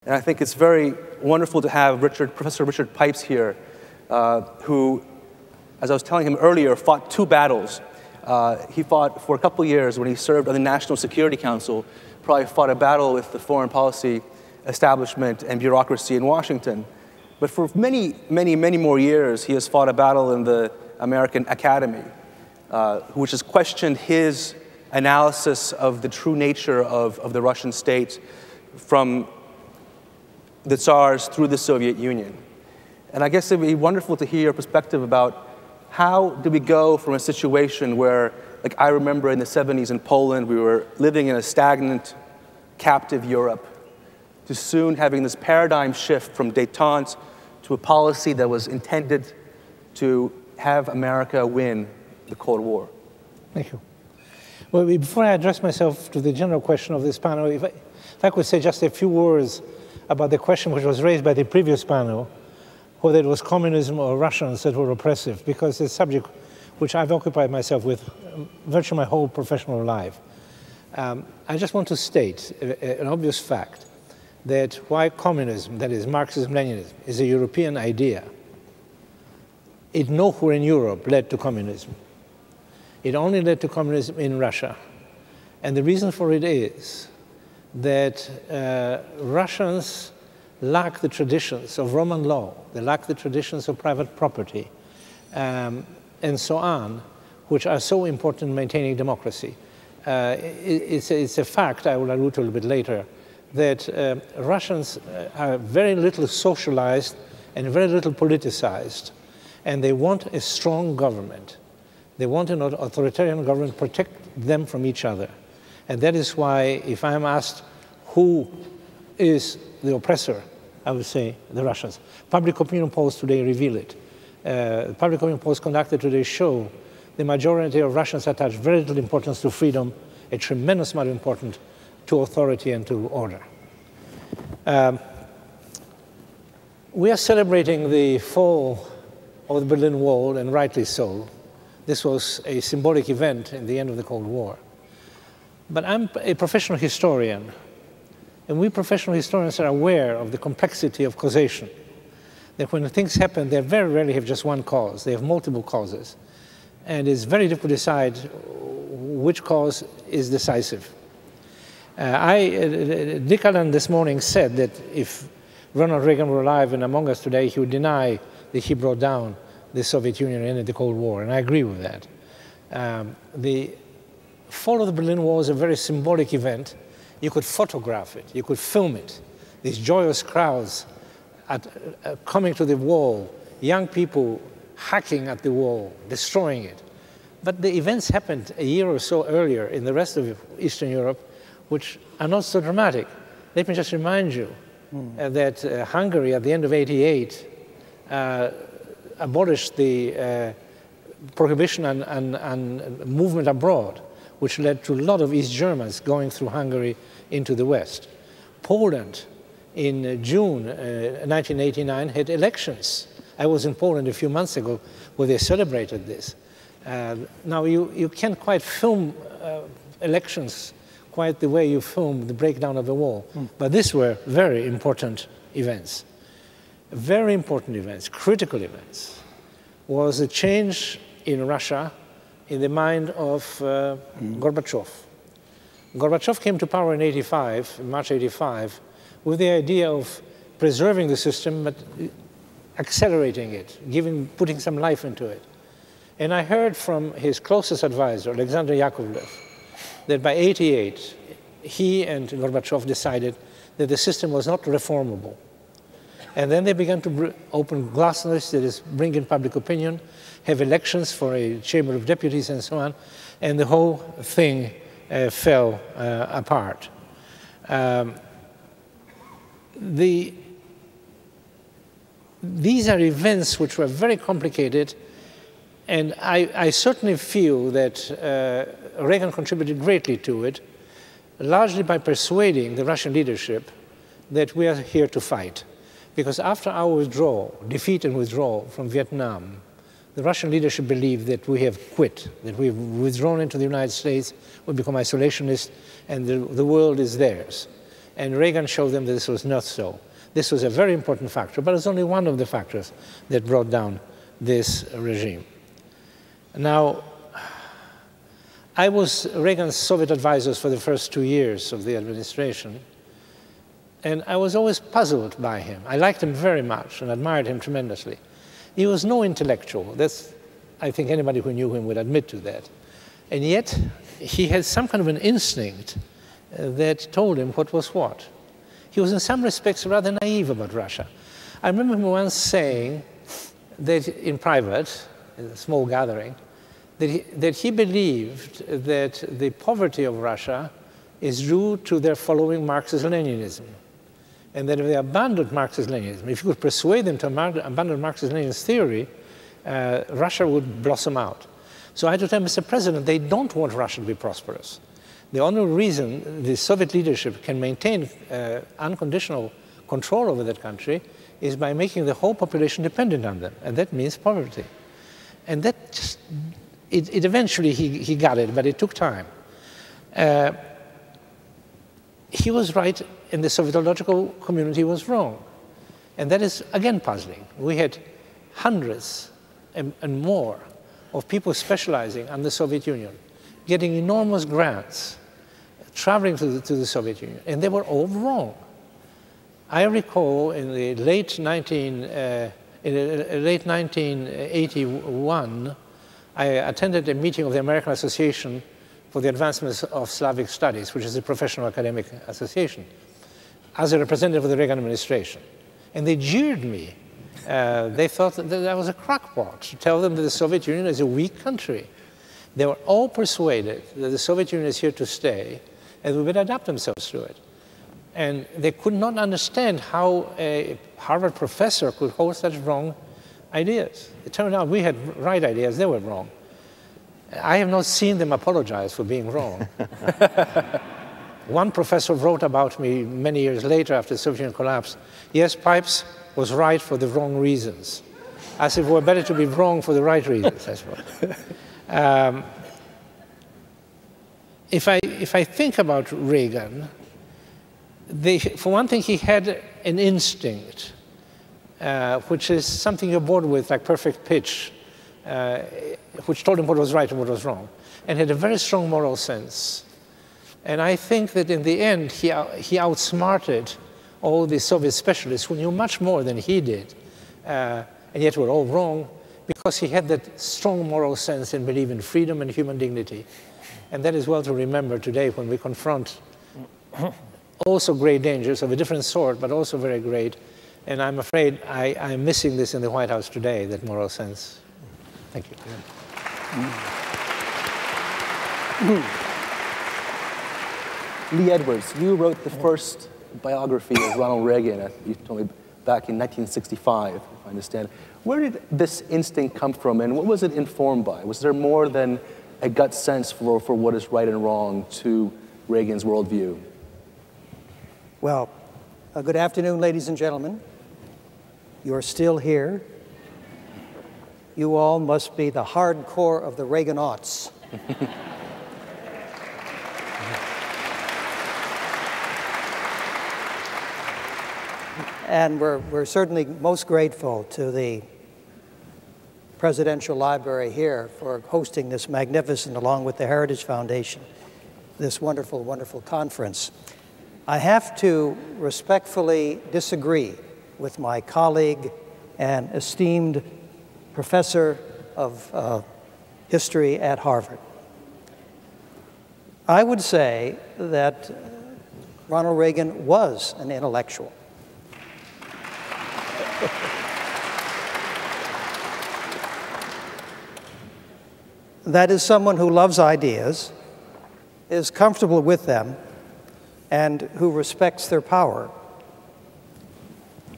And I think it's very wonderful to have Professor Richard Pipes here, who, as I was telling him earlier, fought 2 battles. He fought for a couple years when he served on the National Security Council, probably fought a battle with the foreign policy establishment and bureaucracy in Washington. But for many, many, many more years, he has fought a battle in the American Academy, which has questioned his analysis of the true nature of the Russian state from the Tsars through the Soviet Union. And I guess it'd be wonderful to hear your perspective about how did we go from a situation where, like I remember in the 70s in Poland, we were living in a stagnant, captive Europe, to soon having this paradigm shift from détente to a policy that was intended to have America win the Cold War. Thank you. Well, before I address myself to the general question of this panel, if I could say just a few words about the question which was raised by the previous panel, whether it was communism or Russians that were oppressive, because it's a subject which I've occupied myself with virtually my whole professional life. I just want to state an obvious fact that while communism, that is Marxism-Leninism, is a European idea, it nowhere in Europe led to communism. It only led to communism in Russia. And the reason for it is that Russians lack the traditions of Roman law, they lack the traditions of private property, and so on, which are so important in maintaining democracy. It's a fact, I will allude to a little bit later, that Russians are very little socialized and very little politicized, and they want a strong government. They want an authoritarian government to protect them from each other. And that is why, if I'm asked who is the oppressor, I would say the Russians. Public opinion polls today reveal it. Public opinion polls conducted today show the majority of Russians attach very little importance to freedom, a tremendous amount of importance to authority and to order. We are celebrating the fall of the Berlin Wall, and rightly so. This was a symbolic event in the end of the Cold War. But I'm a professional historian, and we professional historians are aware of the complexity of causation. That when things happen, they very rarely have just one cause. They have multiple causes. And it's very difficult to decide which cause is decisive. Dick Allen this morning said that if Ronald Reagan were alive and among us today, he would deny that he brought down the Soviet Union and ended the Cold War, and I agree with that. The fall of the Berlin Wall is a very symbolic event. You could photograph it, you could film it. These joyous crowds coming to the wall, young people hacking at the wall, destroying it. But the events happened a year or so earlier in the rest of Eastern Europe, which are not so dramatic. Let me just remind you that Hungary, at the end of '88, abolished the prohibition and movement abroad, which led to a lot of East Germans going through Hungary into the West. Poland, in June 1989, had elections. I was in Poland a few months ago where they celebrated this. Now, you can't quite film elections quite the way you film the breakdown of the wall, but these were very important events. Very important events, critical events, was a change in Russia in the mind of Gorbachev. Gorbachev came to power in March '85, with the idea of preserving the system, but accelerating it, putting some life into it. And I heard from his closest advisor, Alexander Yakovlev, that by '88, he and Gorbachev decided that the system was not reformable. And then they began to open glasnost, that is, bring in public opinion, have elections for a Chamber of Deputies and so on, and the whole thing fell apart. These are events which were very complicated, and I certainly feel that Reagan contributed greatly to it, largely by persuading the Russian leadership that we are here to fight. Because after our withdrawal, defeat and withdrawal from Vietnam, the Russian leadership believed that we have quit, that we've withdrawn into the United States, we become isolationist, and the world is theirs. And Reagan showed them that this was not so. This was a very important factor, but it's only one of the factors that brought down this regime. Now, I was Reagan's Soviet advisor for the first 2 years of the administration, and I was always puzzled by him. I liked him very much and admired him tremendously. He was no intellectual. I think anybody who knew him would admit to that. And yet, he had some kind of an instinct that told him what was what. He was in some respects rather naive about Russia. I remember him once saying that in private, in a small gathering, that he believed that the poverty of Russia is due to their following Marxism-Leninism. And that if they abandoned Marxism-Leninism, if you could persuade them to abandon Marxist-Lenin's theory, Russia would blossom out. So I had to tell Mr. President, they don't want Russia to be prosperous. The only reason the Soviet leadership can maintain unconditional control over that country is by making the whole population dependent on them, and that means poverty. And that just, eventually he got it, but it took time. He was right, and the Sovietological community was wrong. And that is, again, puzzling. We had hundreds and more of people specializing in the Soviet Union, getting enormous grants, traveling to the Soviet Union, and they were all wrong. I recall in the late 1981, I attended a meeting of the American Association for the Advancement of Slavic Studies, which is a professional academic association, as a representative of the Reagan administration. And they jeered me. They thought that I was a crackpot to tell them that the Soviet Union is a weak country. They were all persuaded that the Soviet Union is here to stay and we would adapt themselves to it. And they could not understand how a Harvard professor could hold such wrong ideas. It turned out we had right ideas, they were wrong. I have not seen them apologize for being wrong. One professor wrote about me many years later after the Soviet Union collapsed, yes, Pipes was right for the wrong reasons. I said, well, better to be wrong for the right reasons, I suppose. If I think about Reagan, for one thing, he had an instinct, which is something you're born with, like perfect pitch, which told him what was right and what was wrong, and had a very strong moral sense. And I think that in the end, he outsmarted all the Soviet specialists who knew much more than he did, and yet were all wrong, because he had that strong moral sense and believed in freedom and human dignity. And that is well to remember today when we confront also great dangers of a different sort, but also very great. And I'm afraid I'm missing this in the White House today, that moral sense. Thank you. Lee Edwards, you wrote the first biography of Ronald Reagan, you told me back in 1965, if I understand. Where did this instinct come from, and what was it informed by? Was there more than a gut sense for what is right and wrong to Reagan's worldview? Well, good afternoon, ladies and gentlemen. You're still here. You all must be the hardcore of the Reagan-aughts. And we're certainly most grateful to the Presidential Library here for hosting this magnificent, along with the Heritage Foundation, this wonderful, wonderful conference. I have to respectfully disagree with my colleague and esteemed professor of history at Harvard. I would say that Ronald Reagan was an intellectual. That is someone who loves ideas, is comfortable with them, and who respects their power.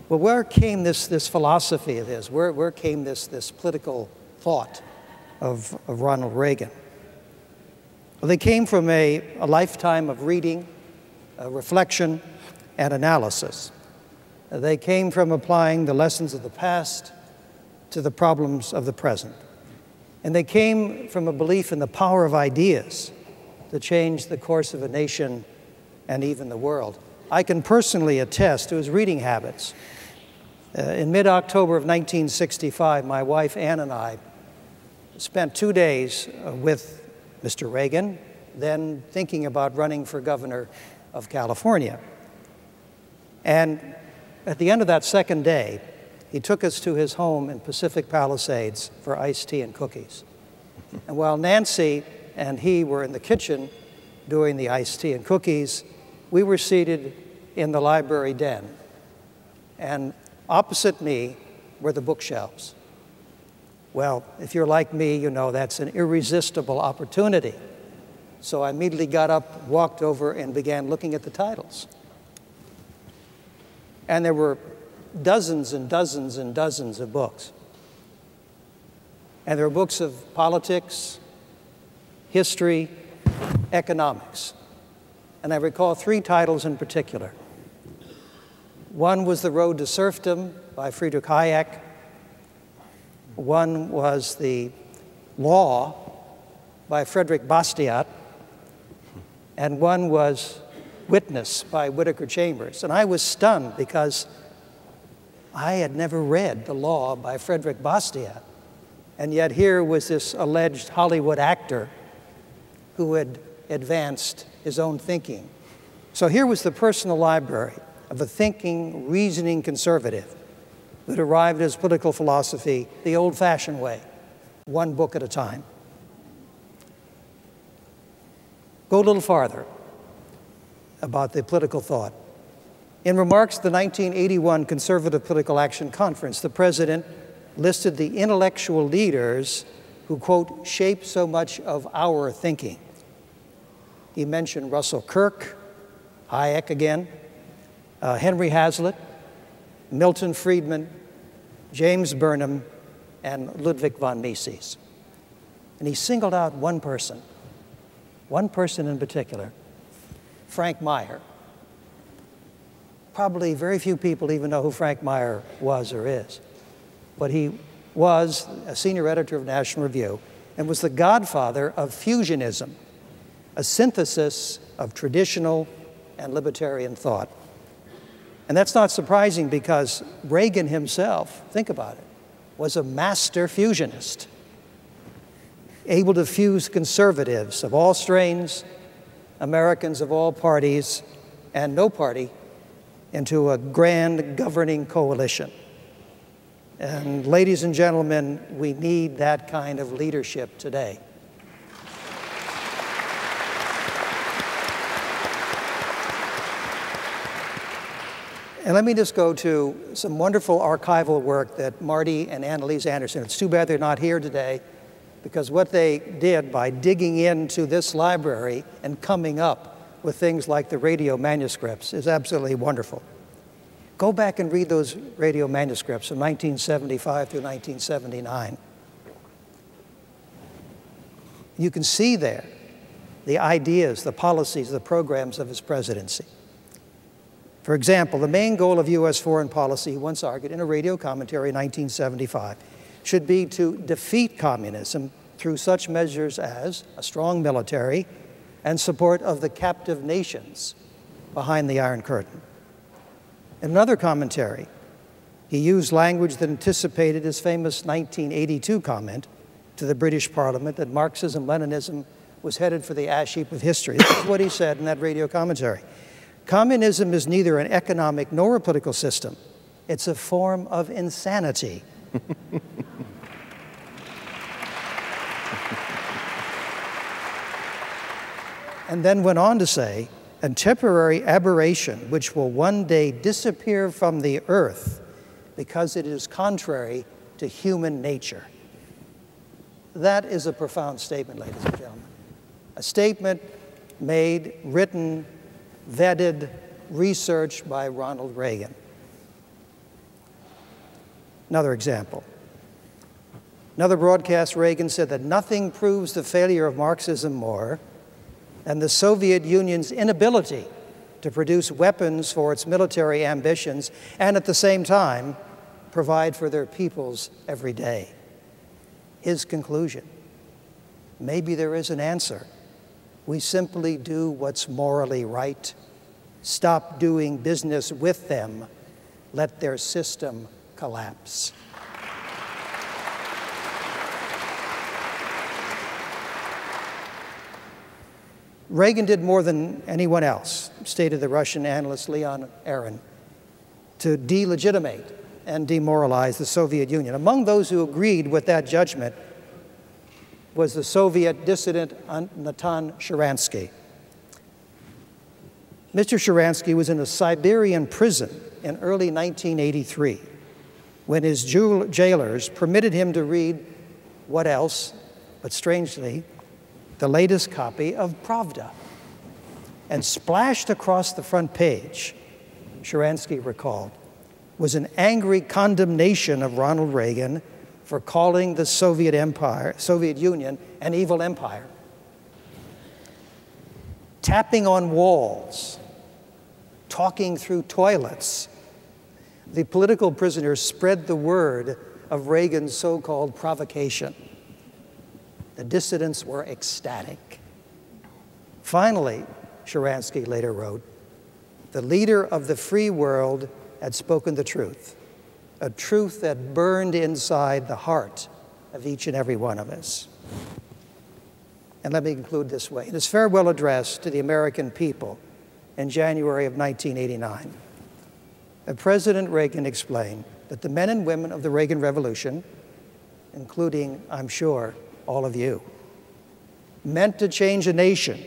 Well, where came this philosophy of his? Where came this political thought of Ronald Reagan? Well, they came from a lifetime of reading, reflection, and analysis. They came from applying the lessons of the past to the problems of the present. And they came from a belief in the power of ideas to change the course of a nation and even the world. I can personally attest to his reading habits. In mid-October of 1965, my wife Ann and I spent 2 days with Mr. Reagan, then thinking about running for governor of California. And at the end of that second day, he took us to his home in Pacific Palisades for iced tea and cookies. And while Nancy and he were in the kitchen doing the iced tea and cookies, we were seated in the library den. And opposite me were the bookshelves. Well, if you're like me, you know that's an irresistible opportunity. So I immediately got up, walked over, and began looking at the titles. And there were dozens and dozens and dozens of books. And there were books of politics, history, economics. And I recall 3 titles in particular. One was The Road to Serfdom by Friedrich Hayek. One was The Law by Frederick Bastiat. And one was Witness by Whittaker Chambers. And I was stunned because I had never read The Law by Frederick Bastiat. And yet here was this alleged Hollywood actor who had advanced his own thinking. So here was the personal library of a thinking, reasoning conservative who had arrived at his political philosophy the old-fashioned way, one book at a time. Go a little farther about the political thought. In remarks at the 1981 Conservative Political Action Conference, the president listed the intellectual leaders who, quote, shape so much of our thinking. He mentioned Russell Kirk, Hayek again, Henry Hazlitt, Milton Friedman, James Burnham, and Ludwig von Mises. And he singled out one person in particular, Frank Meyer. Probably very few people even know who Frank Meyer was or is. But he was a senior editor of National Review and was the godfather of fusionism, a synthesis of traditional and libertarian thought. And that's not surprising because Reagan himself, think about it, was a master fusionist, able to fuse conservatives of all strains, Americans of all parties, and no party into a grand governing coalition. And ladies and gentlemen, we need that kind of leadership today. And let me just go to some wonderful archival work that Marty and Annalise Anderson, it's too bad they're not here today, because what they did by digging into this library and coming up with things like the radio manuscripts is absolutely wonderful. Go back and read those radio manuscripts from 1975 through 1979. You can see there the ideas, the policies, the programs of his presidency. For example, the main goal of U.S. foreign policy, he once argued in a radio commentary in 1975, should be to defeat communism through such measures as a strong military and support of the captive nations behind the Iron Curtain. In another commentary, he used language that anticipated his famous 1982 comment to the British Parliament that Marxism-Leninism was headed for the ash heap of history. This is what he said in that radio commentary. Communism is neither an economic nor a political system. It's a form of insanity. And then went on to say, a temporary aberration which will one day disappear from the earth because it is contrary to human nature. That is a profound statement, ladies and gentlemen. A statement made, written, vetted, researched by Ronald Reagan. Another example. Another broadcast, Reagan said that nothing proves the failure of Marxism more than the Soviet Union's inability to produce weapons for its military ambitions and at the same time provide for their peoples every day. His conclusion, maybe there is an answer. We simply do what's morally right Stop doing business with them. Let their system collapse. Reagan did more than anyone else, stated the Russian analyst Leon Aron, to delegitimate and demoralize the Soviet Union. Among those who agreed with that judgment was the Soviet dissident Natan Sharansky. Mr. Sharansky was in a Siberian prison in early 1983 when his jailers permitted him to read what else, but strangely, the latest copy of Pravda. And splashed across the front page, Sharansky recalled, was an angry condemnation of Ronald Reagan for calling the Soviet Union, an evil empire. Tapping on walls, talking through toilets, the political prisoners spread the word of Reagan's so-called provocation. The dissidents were ecstatic. Finally, Sharansky later wrote, the leader of the free world had spoken the truth, a truth that burned inside the heart of each and every one of us. And let me conclude this way. In his farewell address to the American people in January of 1989, President Reagan explained that the men and women of the Reagan Revolution, including, I'm sure, all of you, meant to change a nation.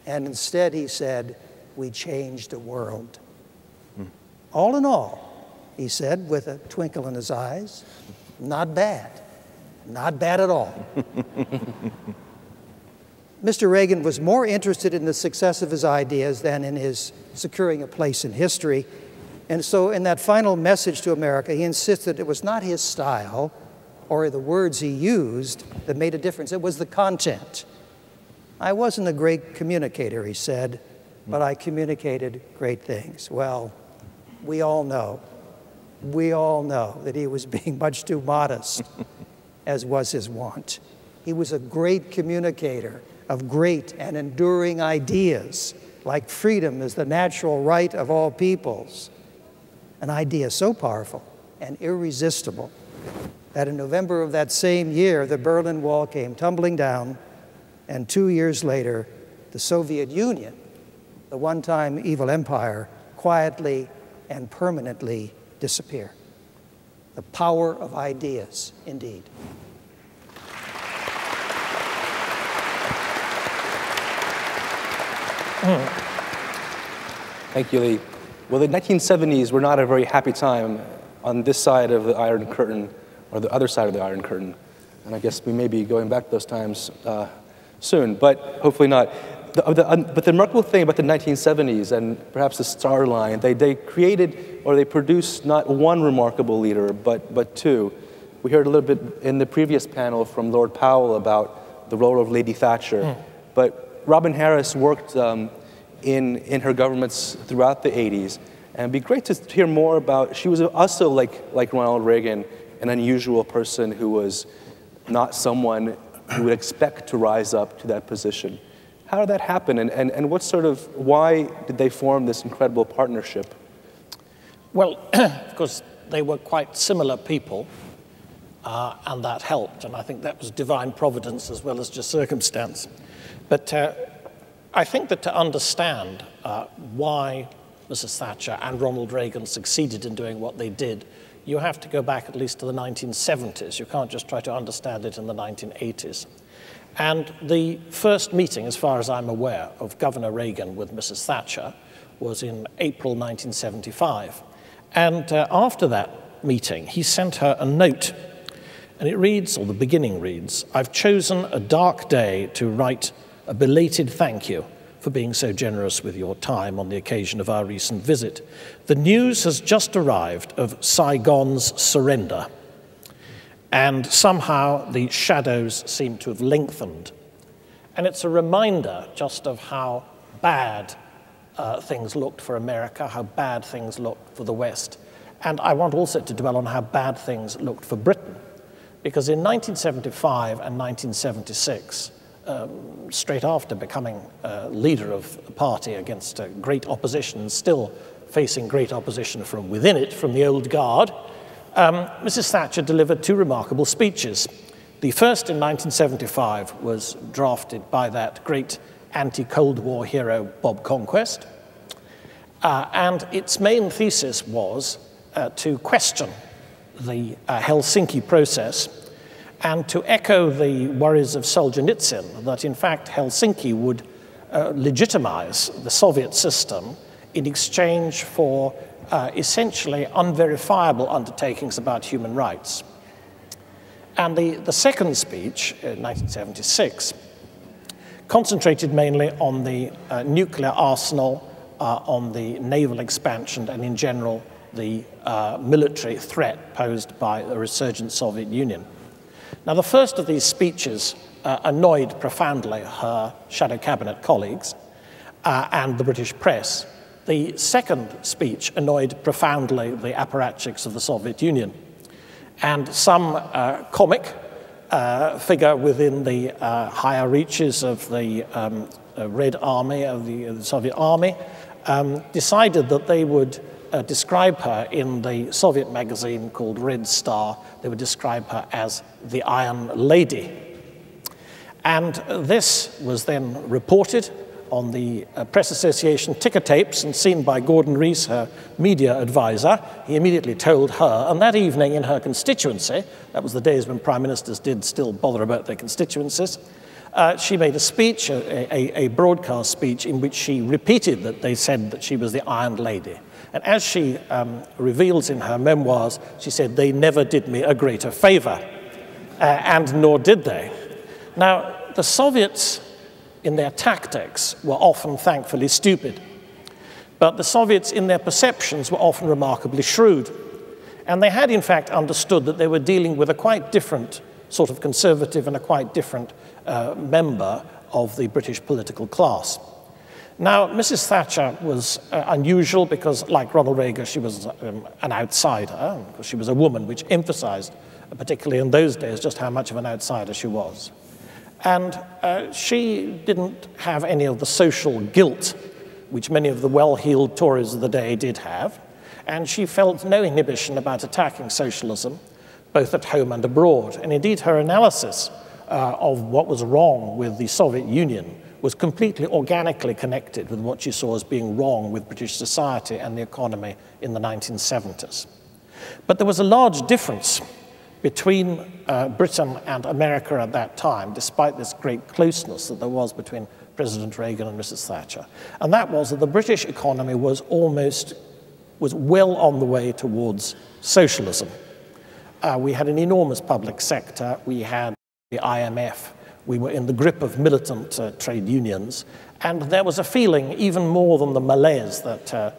And instead, he said, we changed a world. All in all, he said, with a twinkle in his eyes, not bad. Not bad at all. Mr. Reagan was more interested in the success of his ideas than in his securing a place in history. And so in that final message to America, he insisted it was not his style or the words he used that made a difference. It was the content. I wasn't a great communicator, he said, but I communicated great things. Well, we all know that he was being much too modest, as was his wont. He was a great communicator of great and enduring ideas, like freedom is the natural right of all peoples, an idea so powerful and irresistible that in November of that same year, the Berlin Wall came tumbling down, and 2 years later, the Soviet Union, the one-time evil empire, quietly and permanently disappeared. The power of ideas, indeed. Thank you, Lee. Well, the 1970s were not a very happy time on this side of the Iron Curtain, or the other side of the Iron Curtain. And I guess we may be going back to those times soon, but hopefully not. But the remarkable thing about the 1970s, and perhaps the star line, they created, or they produced not one remarkable leader, but two. We heard a little bit in the previous panel from Lord Powell about the role of Lady Thatcher. But Robin Harris worked in her governments throughout the 80s. And it'd be great to hear more about, she was also like Ronald Reagan, an unusual person who was not someone who would expect to rise up to that position. How did that happen, and what sort of, why did they form this incredible partnership? Well, of course, they were quite similar people, and that helped, and I think that was divine providence as well as just circumstance. But I think that to understand why Mrs. Thatcher and Ronald Reagan succeeded in doing what they did, you have to go back at least to the 1970s. You can't just try to understand it in the 1980s. And the first meeting, as far as I'm aware, of Governor Reagan with Mrs. Thatcher was in April 1975. And after that meeting, he sent her a note. And it reads, or the beginning reads, "I've chosen a dark day to write a belated thank you for being so generous with your time on the occasion of our recent visit. The news has just arrived of Saigon's surrender. And somehow the shadows seem to have lengthened. And it's a reminder just of how bad things looked for America, how bad things looked for the West. And I want also to dwell on how bad things looked for Britain. Because in 1975 and 1976, straight after becoming leader of the party against great opposition, and still facing great opposition from within it, from the old guard, Mrs. Thatcher delivered two remarkable speeches. The first in 1975 was drafted by that great anti-Cold War hero, Bob Conquest, and its main thesis was to question the Helsinki process and to echo the worries of Solzhenitsyn that, in fact, Helsinki would legitimize the Soviet system in exchange for essentially unverifiable undertakings about human rights. And the second speech, in 1976, concentrated mainly on the nuclear arsenal, on the naval expansion, and in general, the military threat posed by the resurgent Soviet Union. Now, the first of these speeches annoyed profoundly her shadow cabinet colleagues and the British press. The second speech annoyed profoundly the apparatchiks of the Soviet Union. And some comic figure within the higher reaches of the Red Army, of the Soviet Army, decided that they would describe her in the Soviet magazine called Red Star. They would describe her as the Iron Lady. And this was then reported on the Press Association ticker tapes and seen by Gordon Rees, her media advisor. He immediately told her, and that evening in her constituency, that was the days when prime ministers did still bother about their constituencies, she made a speech, a broadcast speech, in which she repeated that they said that she was the Iron Lady. And as she reveals in her memoirs, she said, "They never did me a greater favor," and nor did they. Now, the Soviets, in their tactics, were often thankfully stupid. But the Soviets, in their perceptions, were often remarkably shrewd. And they had, in fact, understood that they were dealing with a quite different sort of conservative and a quite different member of the British political class. Now, Mrs. Thatcher was unusual because, like Ronald Reagan, she was an outsider. She was a woman, which emphasized, particularly in those days, just how much of an outsider she was. And she didn't have any of the social guilt which many of the well-heeled Tories of the day did have, and she felt no inhibition about attacking socialism, both at home and abroad. And indeed, her analysis of what was wrong with the Soviet Union was completely organically connected with what she saw as being wrong with British society and the economy in the 1970s. But there was a large difference between Britain and America at that time, despite this great closeness that there was between President Reagan and Mrs. Thatcher. And that was that the British economy was well on the way towards socialism. We had an enormous public sector. We had the IMF. We were in the grip of militant trade unions. And there was a feeling, even more than the malaise that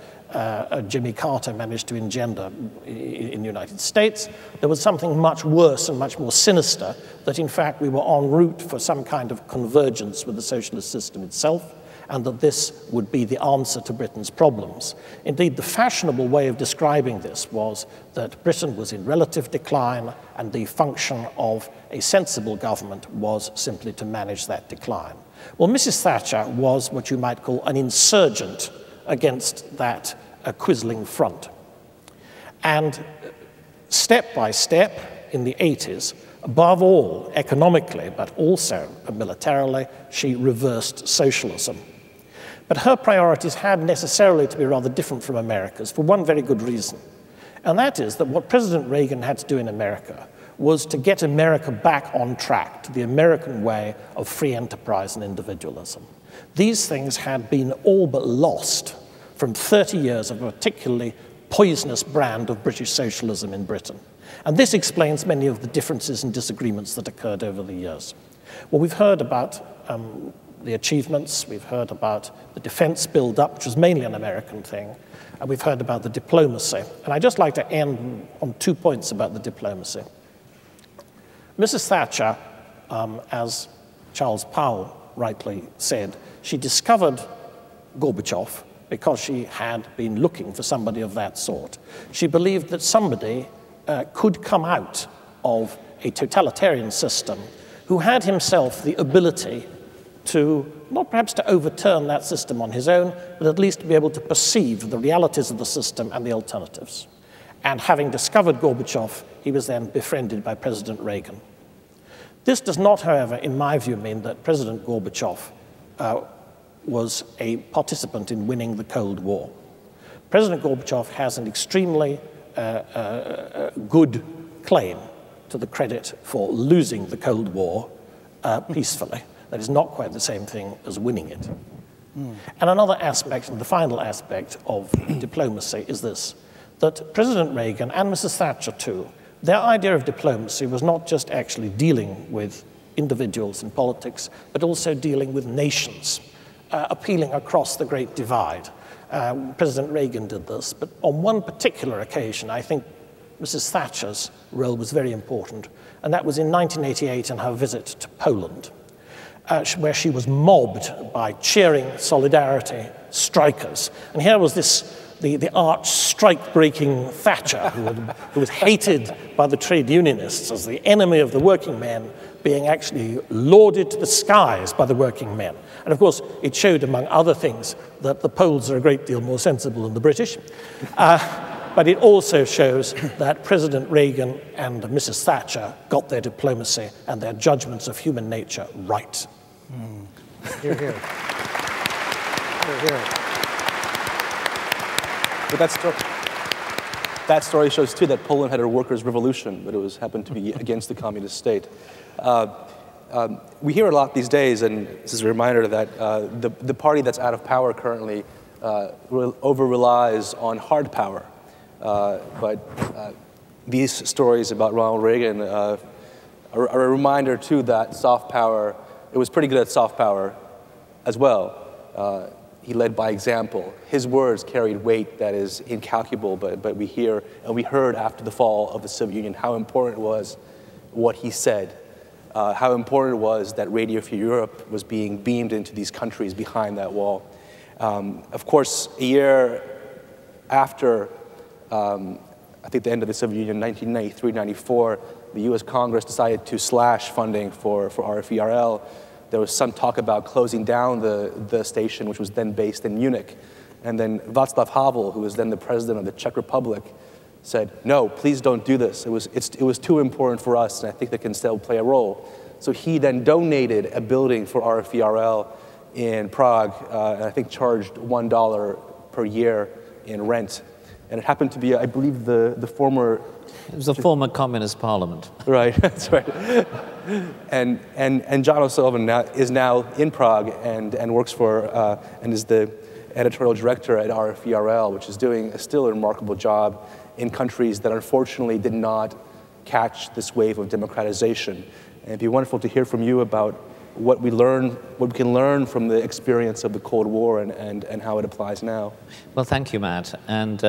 Jimmy Carter managed to engender in the United States, there was something much worse and much more sinister, that in fact we were en route for some kind of convergence with the socialist system itself, and that this would be the answer to Britain's problems. Indeed, the fashionable way of describing this was that Britain was in relative decline, and the function of a sensible government was simply to manage that decline. Well, Mrs. Thatcher was what you might call an insurgent against that quisling front. And step by step in the 80s, above all economically, but also militarily, she reversed socialism. But her priorities had necessarily to be rather different from America's for one very good reason. And that is that what President Reagan had to do in America was to get America back on track to the American way of free enterprise and individualism. These things had been all but lost from 30 years of a particularly poisonous brand of British socialism in Britain. And this explains many of the differences and disagreements that occurred over the years. Well, we've heard about the achievements, we've heard about the defense build-up, which was mainly an American thing, and we've heard about the diplomacy. And I'd just like to end on 2 points about the diplomacy. Mrs. Thatcher, as Charles Powell rightly said, she discovered Gorbachev because she had been looking for somebody of that sort. She believed that somebody could come out of a totalitarian system who had himself the ability to, not perhaps to overturn that system on his own, but at least to be able to perceive the realities of the system and the alternatives. And having discovered Gorbachev, he was then befriended by President Reagan. This does not, however, in my view, mean that President Gorbachev was a participant in winning the Cold War. President Gorbachev has an extremely good claim to the credit for losing the Cold War peacefully. That is not quite the same thing as winning it. And another aspect, and the final aspect of diplomacy is this, that President Reagan and Mrs. Thatcher too, their idea of diplomacy was not just actually dealing with individuals in politics, but also dealing with nations, appealing across the Great Divide. President Reagan did this, but on one particular occasion, I think Mrs. Thatcher's role was very important, and that was in 1988 in her visit to Poland, where she was mobbed by cheering Solidarity strikers. And here was the arch strike-breaking Thatcher, who was hated by the trade unionists as the enemy of the working men, being actually lauded to the skies by the working men. And of course, it showed, among other things, that the Poles are a great deal more sensible than the British. But it also shows that President Reagan and Mrs. Thatcher got their diplomacy and their judgments of human nature right. Hear, hear. Hear, hear. But that story shows, too, that Poland had a workers' revolution, but it happened to be against the communist state. We hear a lot these days, and this is a reminder that the party that's out of power currently over-relies on hard power. But these stories about Ronald Reagan are a reminder, too, that soft power, it was pretty good at soft power as well. He led by example. His words carried weight that is incalculable, but we hear, and we heard after the fall of the Soviet Union how important it was what he said, how important it was that Radio Free Europe was being beamed into these countries behind that wall. Of course, a year after, I think the end of the Soviet Union, 1993-94, the US Congress decided to slash funding for RFERL. There was some talk about closing down the station, which was then based in Munich. And then Václav Havel, who was then the president of the Czech Republic, said, no, please don't do this. It was too important for us, and I think they can still play a role. So he then donated a building for RFERL in Prague, and I think charged $1 per year in rent. And it happened to be, I believe, the former... It was a former communist parliament. Right, that's right. And John O'Sullivan is now in Prague and works for, and is the editorial director at RFERL, which is doing still a remarkable job in countries that unfortunately did not catch this wave of democratization. And it'd be wonderful to hear from you about what we can learn from the experience of the Cold War and how it applies now. Well, thank you, Matt. And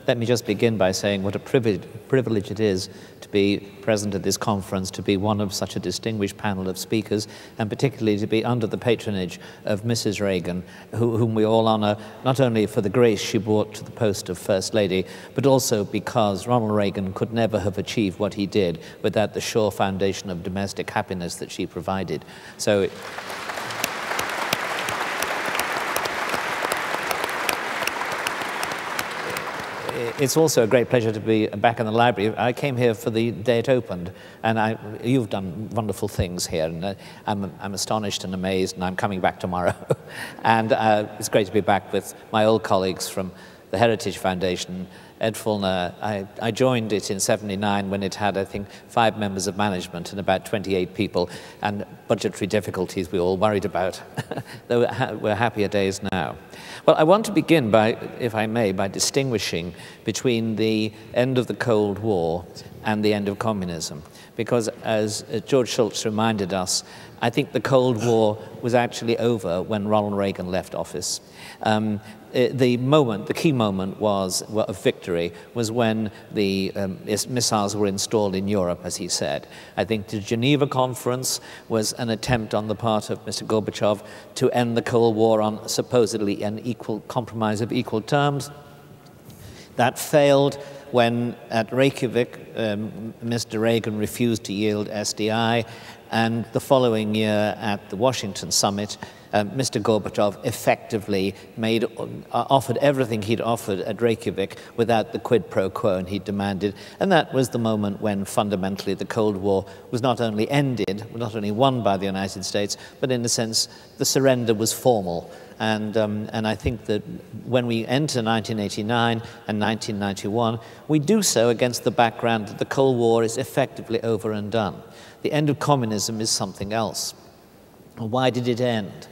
let me just begin by saying what a privilege it is to be present at this conference, to be one of such a distinguished panel of speakers, and particularly to be under the patronage of Mrs. Reagan, whom we all honor, not only for the grace she brought to the post of First Lady, but also because Ronald Reagan could never have achieved what he did without the sure foundation of domestic happiness that she provided. So it's also a great pleasure to be back in the library. I came here for the day it opened, and you've done wonderful things here, and I'm astonished and amazed, and I'm coming back tomorrow. And it's great to be back with my old colleagues from the Heritage Foundation. Ed Fulner, I joined it in '79 when it had, I think, 5 members of management and about 28 people, and budgetary difficulties we all worried about. We're happier days now. Well, I want to begin by, if I may, by distinguishing between the end of the Cold War and the end of communism. Because as George Shultz reminded us, I think the Cold War was actually over when Ronald Reagan left office. The key moment of victory was when the missiles were installed in Europe, as he said. I think the Geneva Conference was an attempt on the part of Mr. Gorbachev to end the Cold War on supposedly an equal compromise of equal terms. That failed when at Reykjavik, Mr. Reagan refused to yield SDI, and the following year at the Washington summit, Mr. Gorbachev effectively offered everything he'd offered at Reykjavik without the quid pro quo and he demanded. And that was the moment when fundamentally the Cold War was not only ended, not only won by the United States, but in a sense the surrender was formal. And I think that when we enter 1989 and 1991, we do so against the background that the Cold War is effectively over and done. The end of communism is something else. Why did it end?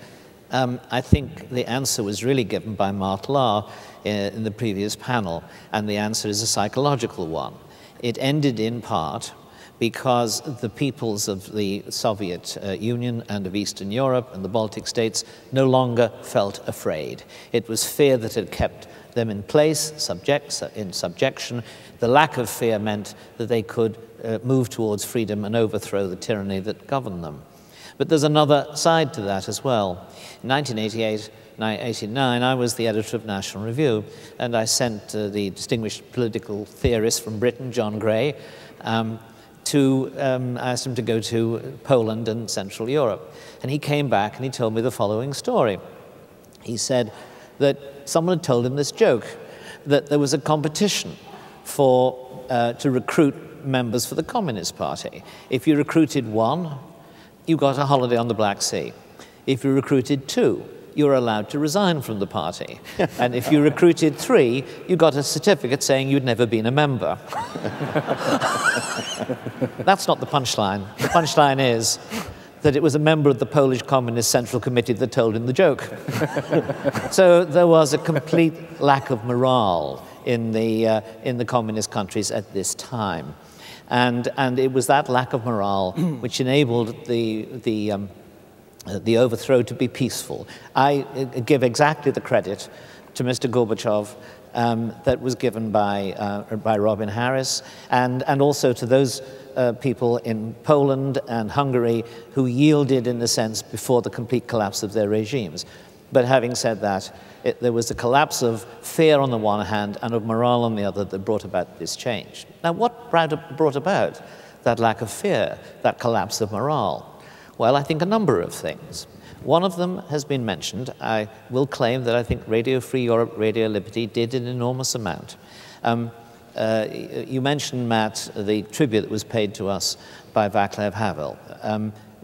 I think the answer was really given by Mark Lahr in the previous panel, and the answer is a psychological one. It ended in part because the peoples of the Soviet Union and of Eastern Europe and the Baltic states no longer felt afraid. It was fear that had kept them in place, in subjection. The lack of fear meant that they could move towards freedom and overthrow the tyranny that governed them. But there's another side to that as well. In 1988, 1989, I was the editor of National Review, and I sent the distinguished political theorist from Britain, John Gray, asked him to go to Poland and Central Europe. And he came back and he told me the following story. He said that someone had told him this joke, that there was a competition to recruit members for the Communist Party. If you recruited one, you got a holiday on the Black Sea. If you recruited two, you were allowed to resign from the party. And if you recruited three, you got a certificate saying you'd never been a member. That's not the punchline. The punchline is that it was a member of the Polish Communist Central Committee that told him the joke. So there was a complete lack of morale in the communist countries at this time. And it was that lack of morale which enabled the overthrow to be peaceful. I give exactly the credit to Mr. Gorbachev that was given by Robin Harris, and also to those people in Poland and Hungary who yielded, in a sense, before the complete collapse of their regimes. But having said that, there was a collapse of fear on the one hand and of morale on the other that brought about this change. Now, what brought about that lack of fear, that collapse of morale? Well, I think a number of things. One of them has been mentioned. I will claim that I think Radio Free Europe, Radio Liberty did an enormous amount. You mentioned, Matt, the tribute that was paid to us by Václav Havel.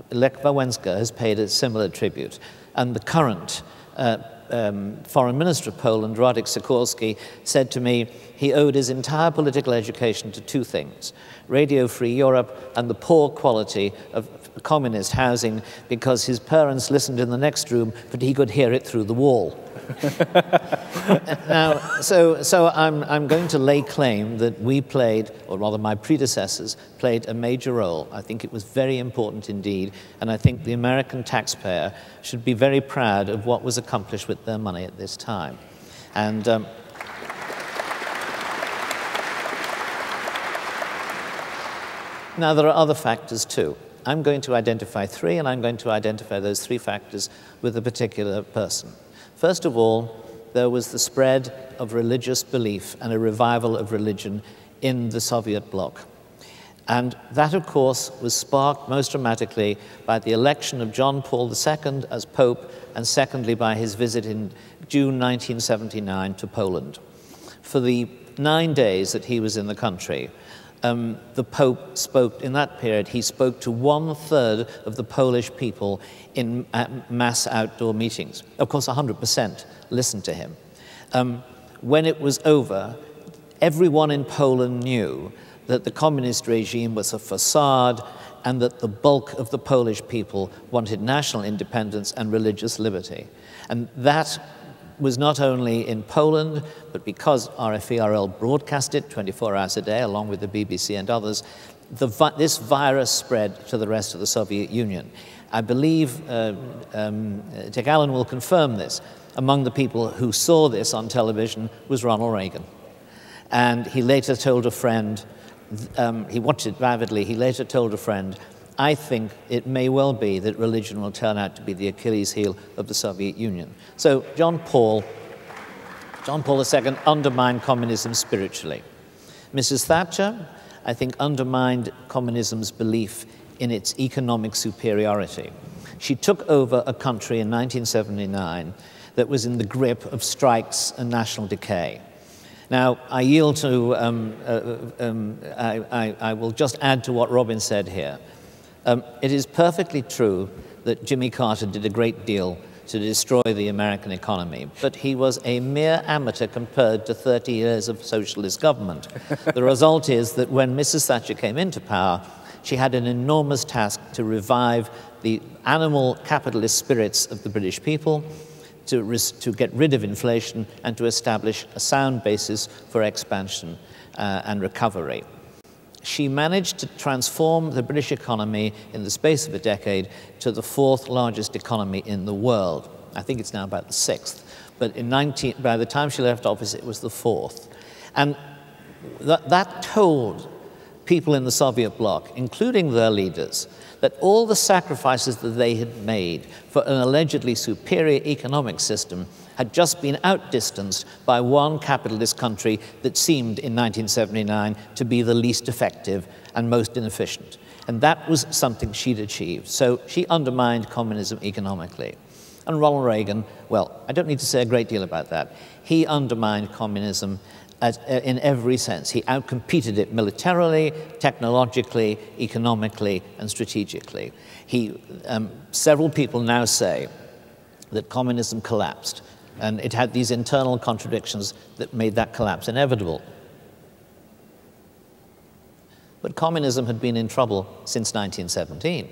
Lech Wałęsa has paid a similar tribute. And the current Foreign Minister of Poland, Radek Sikorski, said to me he owed his entire political education to two things: Radio Free Europe and the poor quality of communist housing, because his parents listened in the next room, but he could hear it through the wall. Now, so I'm going to lay claim that we played, or rather my predecessors played, a major role. I think it was very important indeed, and I think the American taxpayer should be very proud of what was accomplished with their money at this time. And now there are other factors too. I'm going to identify three, and I'm going to identify those three factors with a particular person. First of all, there was the spread of religious belief and a revival of religion in the Soviet bloc. And that, of course, was sparked most dramatically by the election of John Paul II as Pope, and secondly by his visit in June 1979 to Poland. For the 9 days that he was in the country, the Pope spoke, in that period, he spoke to 1/3 of the Polish people in mass outdoor meetings. Of course, 100% listened to him. When it was over, everyone in Poland knew that the communist regime was a facade and that the bulk of the Polish people wanted national independence and religious liberty. And that was not only in Poland, but because RFE/RL broadcast it 24 hours a day, along with the BBC and others, this virus spread to the rest of the Soviet Union. I believe Dick Allen will confirm this. Among the people who saw this on television was Ronald Reagan. And he later told a friend, he watched it avidly, he later told a friend, I think it may well be that religion will turn out to be the Achilles heel of the Soviet Union. So John Paul John Paul II undermined communism spiritually. Mrs. Thatcher, I think, undermined communism's belief in its economic superiority. She took over a country in 1979 that was in the grip of strikes and national decay. Now, I yield to, I will just add to what Robin said here. It is perfectly true that Jimmy Carter did a great deal to destroy the American economy, but he was a mere amateur compared to 30 years of socialist government. The result is that when Mrs. Thatcher came into power, she had an enormous task to revive the animal capitalist spirits of the British people, to get rid of inflation, and to establish a sound basis for expansion and recovery. She managed to transform the British economy in the space of a decade to the 4th largest economy in the world. I think it's now about the 6th, but by the time she left office, it was the 4th. And that told people in the Soviet bloc, including their leaders, that all the sacrifices that they had made for an allegedly superior economic system had just been outdistanced by one capitalist country that seemed in 1979 to be the least effective and most inefficient. And that was something she'd achieved. So she undermined communism economically. And Ronald Reagan, well, I don't need to say a great deal about that. He undermined communism in every sense. He outcompeted it militarily, technologically, economically, and strategically. Several people now say that communism collapsed, and it had these internal contradictions that made that collapse inevitable. But communism had been in trouble since 1917,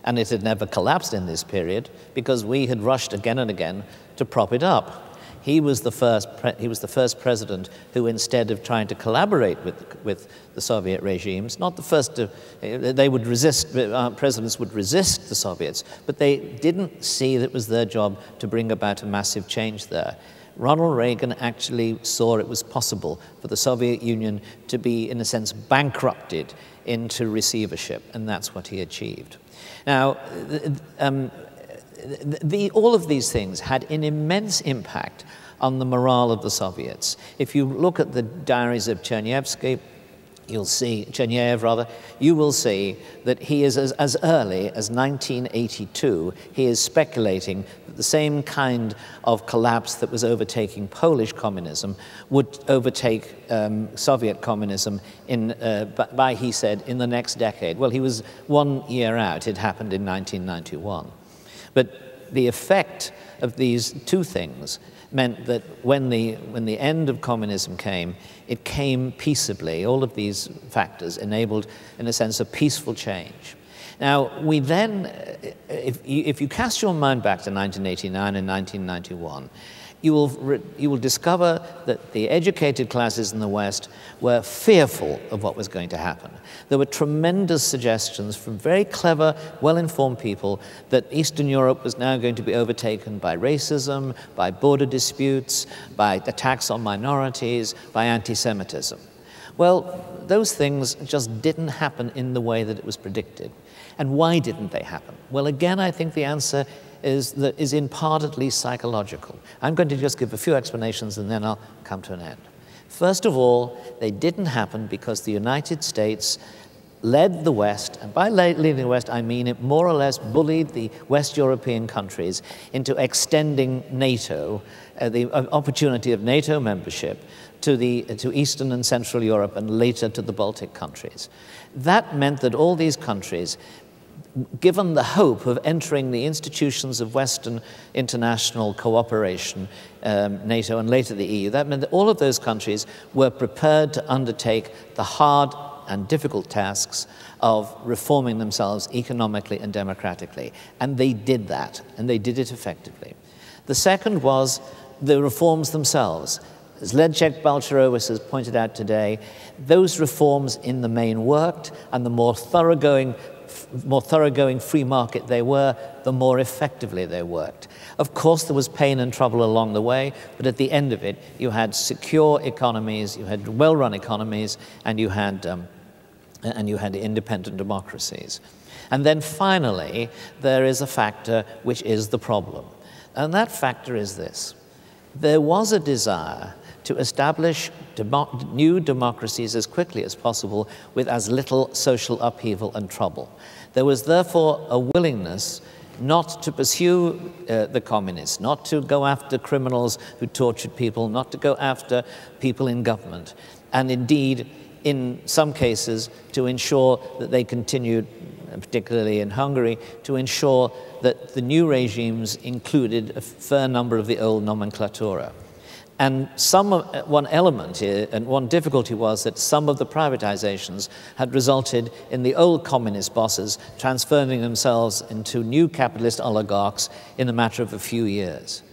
and it had never collapsed in this period because we had rushed again and again to prop it up. He was the first president who, instead of trying to collaborate with the Soviet regimes, not the first to, they would resist, presidents would resist the Soviets, but they didn't see that it was their job to bring about a massive change there. Ronald Reagan actually saw it was possible for the Soviet Union to be, in a sense, bankrupted into receivership, and that's what he achieved. Now, all of these things had an immense impact on the morale of the Soviets. If you look at the diaries of Cherniev, you will see that he is as early as 1982, he is speculating that the same kind of collapse that was overtaking Polish communism would overtake Soviet communism by, he said, in the next decade. Well, he was 1 year out. It happened in 1991. But the effect of these two things meant that when the end of communism came, it came peaceably. All of these factors enabled, in a sense, a peaceful change. Now, we then, if you cast your mind back to 1989 and 1991, you will discover that the educated classes in the West were fearful of what was going to happen. There were tremendous suggestions from very clever, well-informed people that Eastern Europe was now going to be overtaken by racism, by border disputes, by attacks on minorities, by anti-Semitism. Well, those things just didn't happen in the way that it was predicted. And why didn't they happen? Well, again, I think the answer is in part at least psychological. I'm going to just give a few explanations and then I'll come to an end. First of all, they didn't happen because the United States led the West, and by leading the West, I mean it more or less bullied the West European countries into extending NATO, the opportunity of NATO membership, to Eastern and Central Europe and later to the Baltic countries. That meant that all these countries, given the hope of entering the institutions of Western international cooperation, NATO and later the EU, that meant that all of those countries were prepared to undertake the hard and difficult tasks of reforming themselves economically and democratically. And they did that, and they did it effectively. The second was the reforms themselves. As Leszek Balcerowicz has pointed out today, those reforms in the main worked, and the more thoroughgoing free market they were, the more effectively they worked. Of course, there was pain and trouble along the way, but at the end of it, you had secure economies, you had well-run economies, and you had independent democracies. And then finally, there is a factor which is the problem. And that factor is this. there was a desire to establish new democracies as quickly as possible with as little social upheaval and trouble. There was therefore a willingness not to pursue the communists, not to go after criminals who tortured people, not to go after people in government, and indeed, in some cases, to ensure that they continued, particularly in Hungary, to ensure that the new regimes included a fair number of the old nomenclatura. And one element here, and one difficulty was that some of the privatizations had resulted in the old communist bosses transferring themselves into new capitalist oligarchs in a matter of a few years.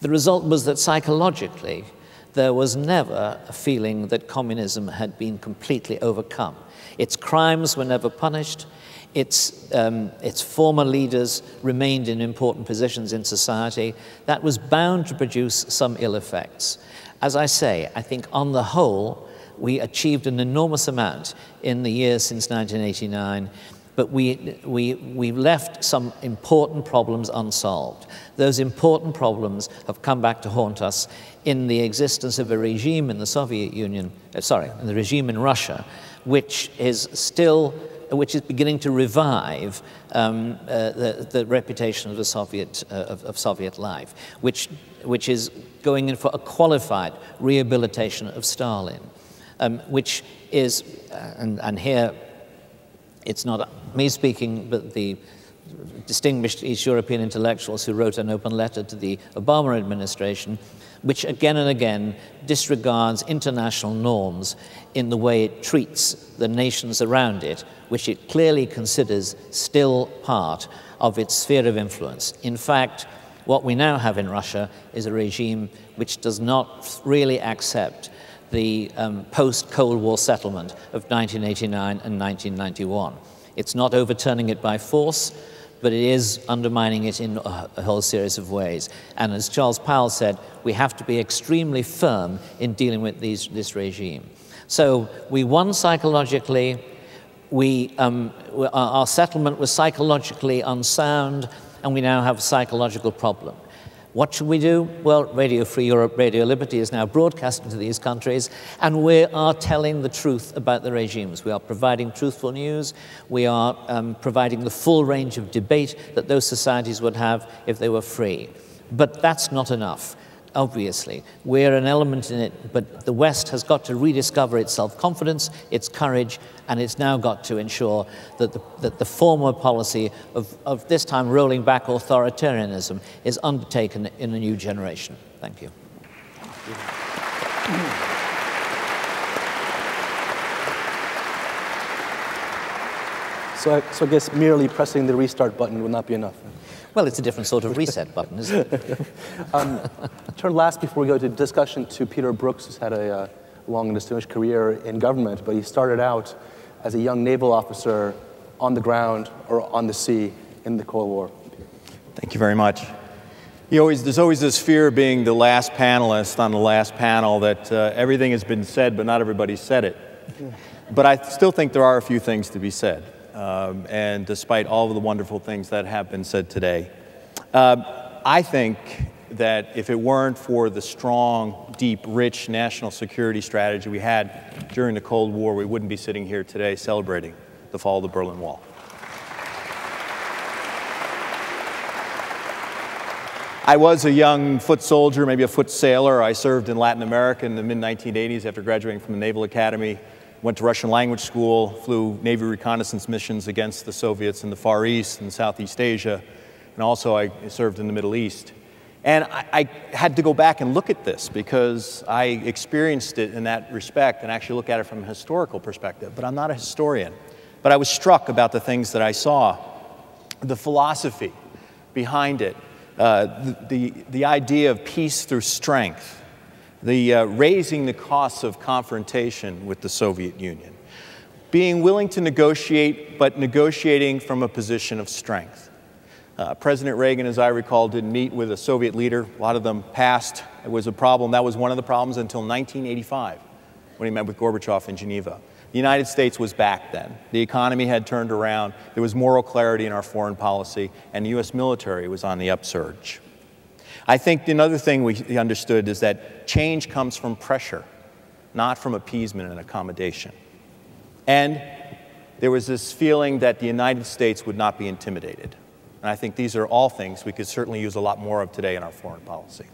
The result was that psychologically, there was never a feeling that communism had been completely overcome. Its crimes were never punished. Its former leaders remained in important positions in society. That was bound to produce some ill effects. As I say, I think on the whole, we achieved an enormous amount in the years since 1989, but we left some important problems unsolved. Those important problems have come back to haunt us in the existence of a regime in the Soviet Union, in the regime in Russia, which is beginning to revive the reputation of the Soviet life, which is going in for a qualified rehabilitation of Stalin, which is, and here it's not me speaking, but the distinguished East European intellectuals who wrote an open letter to the Obama administration, which again and again disregards international norms in the way it treats the nations around it, which it clearly considers still part of its sphere of influence. In fact, what we now have in Russia is a regime which does not really accept the post-Cold War settlement of 1989 and 1991. It's not overturning it by force, but it is undermining it in a whole series of ways. And as Charles Powell said, we have to be extremely firm in dealing with this regime. So we won psychologically. Our settlement was psychologically unsound, and we now have a psychological problem. What should we do? Well, Radio Free Europe, Radio Liberty is now broadcasting to these countries, and we are telling the truth about the regimes. We are providing truthful news. We are providing the full range of debate that those societies would have if they were free. But that's not enough, obviously. We're an element in it, but the West has got to rediscover its self-confidence, its courage, and it's now got to ensure that the former policy of this time rolling back authoritarianism is undertaken in a new generation. Thank you. So I guess merely pressing the restart button will not be enough. Well, it's a different sort of reset button, isn't it? Turn last before we go to discussion to Peter Brooks, who's had a long and distinguished career in government, but he started out as a young naval officer on the ground or on the sea in the Cold War. Thank you very much. There's always this fear of being the last panelist on the last panel that everything has been said, but not everybody said it. But I still think there are a few things to be said. And despite all of the wonderful things that have been said today, I think that if it weren't for the strong, deep, rich national security strategy we had during the Cold War, we wouldn't be sitting here today celebrating the fall of the Berlin Wall. I was a young foot soldier, maybe a foot sailor. I served in Latin America in the mid-1980s after graduating from the Naval Academy. Went to Russian language school, flew Navy reconnaissance missions against the Soviets in the Far East and Southeast Asia, and also I served in the Middle East. And I had to go back and look at this because I experienced it in that respect and actually look at it from a historical perspective. But I'm not a historian. But I was struck about the things that I saw, the philosophy behind it, the idea of peace through strength, the raising the costs of confrontation with the Soviet Union, being willing to negotiate, but negotiating from a position of strength. President Reagan, as I recall, didn't meet with a Soviet leader. A lot of them passed. It was a problem. That was one of the problems until 1985, when he met with Gorbachev in Geneva. The United States was back then. The economy had turned around. There was moral clarity in our foreign policy, and the U.S. military was on the upsurge. I think another thing we understood is that change comes from pressure, not from appeasement and accommodation. And there was this feeling that the United States would not be intimidated. And I think these are all things we could certainly use a lot more of today in our foreign policy.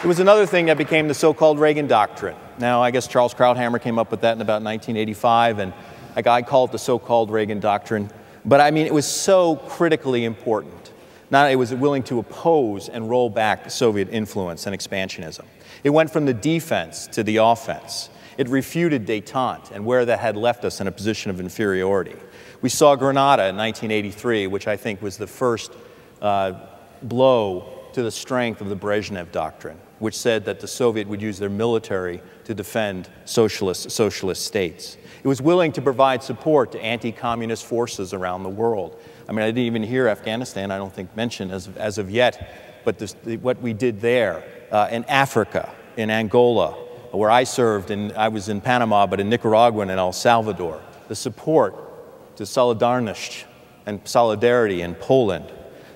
There was another thing that became the so-called Reagan doctrine. Now, I guess Charles Krauthammer came up with that in about 1985, and I call it the so-called Reagan doctrine. But I mean, it was so critically important. Not only was it willing to oppose and roll back Soviet influence and expansionism. It went from the defense to the offense. It refuted détente and where that had left us in a position of inferiority. We saw Grenada in 1983, which I think was the first blow to the strength of the Brezhnev doctrine, which said that the Soviet would use their military to defend socialist states. It was willing to provide support to anti-communist forces around the world. I mean, I didn't even hear Afghanistan, I don't think, mentioned as of yet, but what we did there, in Africa, in Angola, where I served, and I was in Panama, but in Nicaragua and in El Salvador, the support to Solidarność and solidarity in Poland.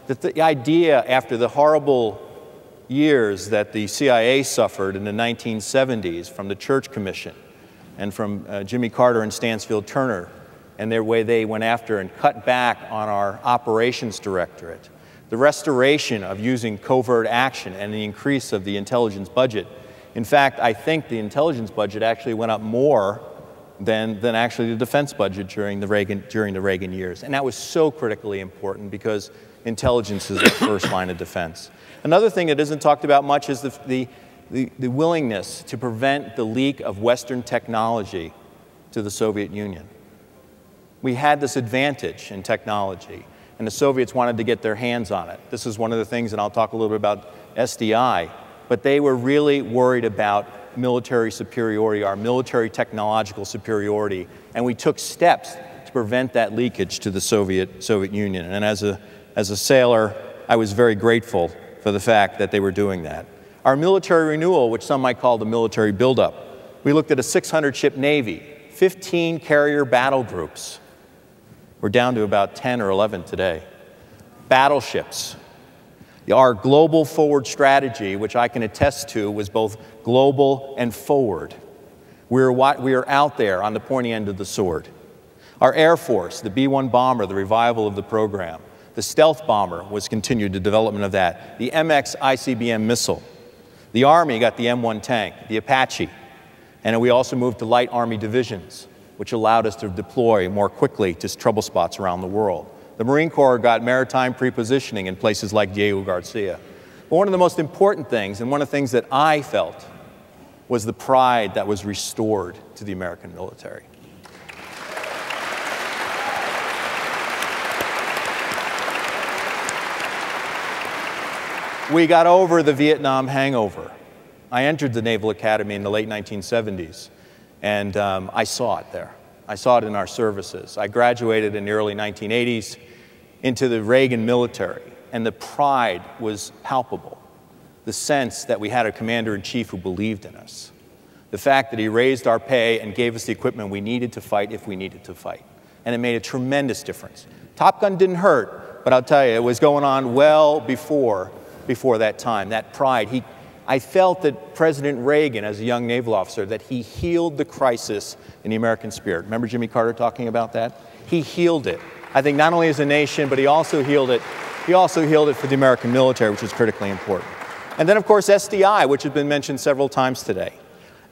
That the idea, after the horrible years that the CIA suffered in the 1970s from the Church Commission and from Jimmy Carter and Stansfield Turner and their way they went after and cut back on our operations directorate, the restoration of using covert action and the increase of the intelligence budget. In fact, I think the intelligence budget actually went up more than actually the defense budget during the Reagan years. And that was so critically important because intelligence is the first line of defense. Another thing that isn't talked about much is the willingness to prevent the leak of Western technology to the Soviet Union. We had this advantage in technology, and the Soviets wanted to get their hands on it. This is one of the things, and I'll talk a little bit about SDI, but they were really worried about military superiority, our military technological superiority, and we took steps to prevent that leakage to the Soviet Union. And as a sailor, I was very grateful for the fact that they were doing that. Our military renewal, which some might call the military buildup, we looked at a 600-ship Navy, 15 carrier battle groups. We're down to about 10 or 11 today. Battleships. Our global forward strategy, which I can attest to, was both global and forward. We are out there on the pointy end of the sword. Our Air Force, the B-1 bomber, the revival of the program. The stealth bomber was continued, the development of that. The MX ICBM missile. The Army got the M1 tank, the Apache. And we also moved to light Army divisions, which allowed us to deploy more quickly to trouble spots around the world. The Marine Corps got maritime prepositioning in places like Diego Garcia. But one of the most important things, and one of the things that I felt, was the pride that was restored to the American military. We got over the Vietnam hangover. I entered the Naval Academy in the late 1970s, and I saw it there. I saw it in our services. I graduated in the early 1980s into the Reagan military, and the pride was palpable. The sense that we had a commander-in-chief who believed in us. The fact that he raised our pay and gave us the equipment we needed to fight if we needed to fight. And it made a tremendous difference. Top Gun didn't hurt, but I'll tell you, it was going on well before that time, that pride. I felt that President Reagan, as a young naval officer, that he healed the crisis in the American spirit. Remember Jimmy Carter talking about that? He healed it. I think not only as a nation, but he also healed it. He also healed it for the American military, which is critically important. And then, of course, SDI, which has been mentioned several times today.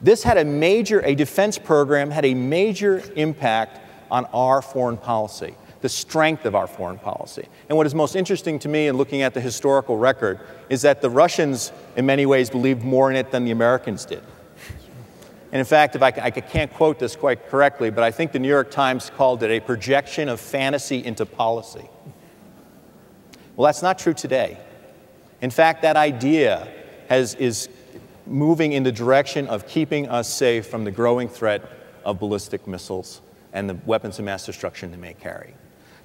This had a defense program had a major impact on our foreign policy, the strength of our foreign policy. And what is most interesting to me in looking at the historical record is that the Russians, in many ways, believed more in it than the Americans did. And in fact, if I can't quote this quite correctly, but I think the New York Times called it a projection of fantasy into policy. Well, that's not true today. In fact, that idea is moving in the direction of keeping us safe from the growing threat of ballistic missiles and the weapons of mass destruction they may carry.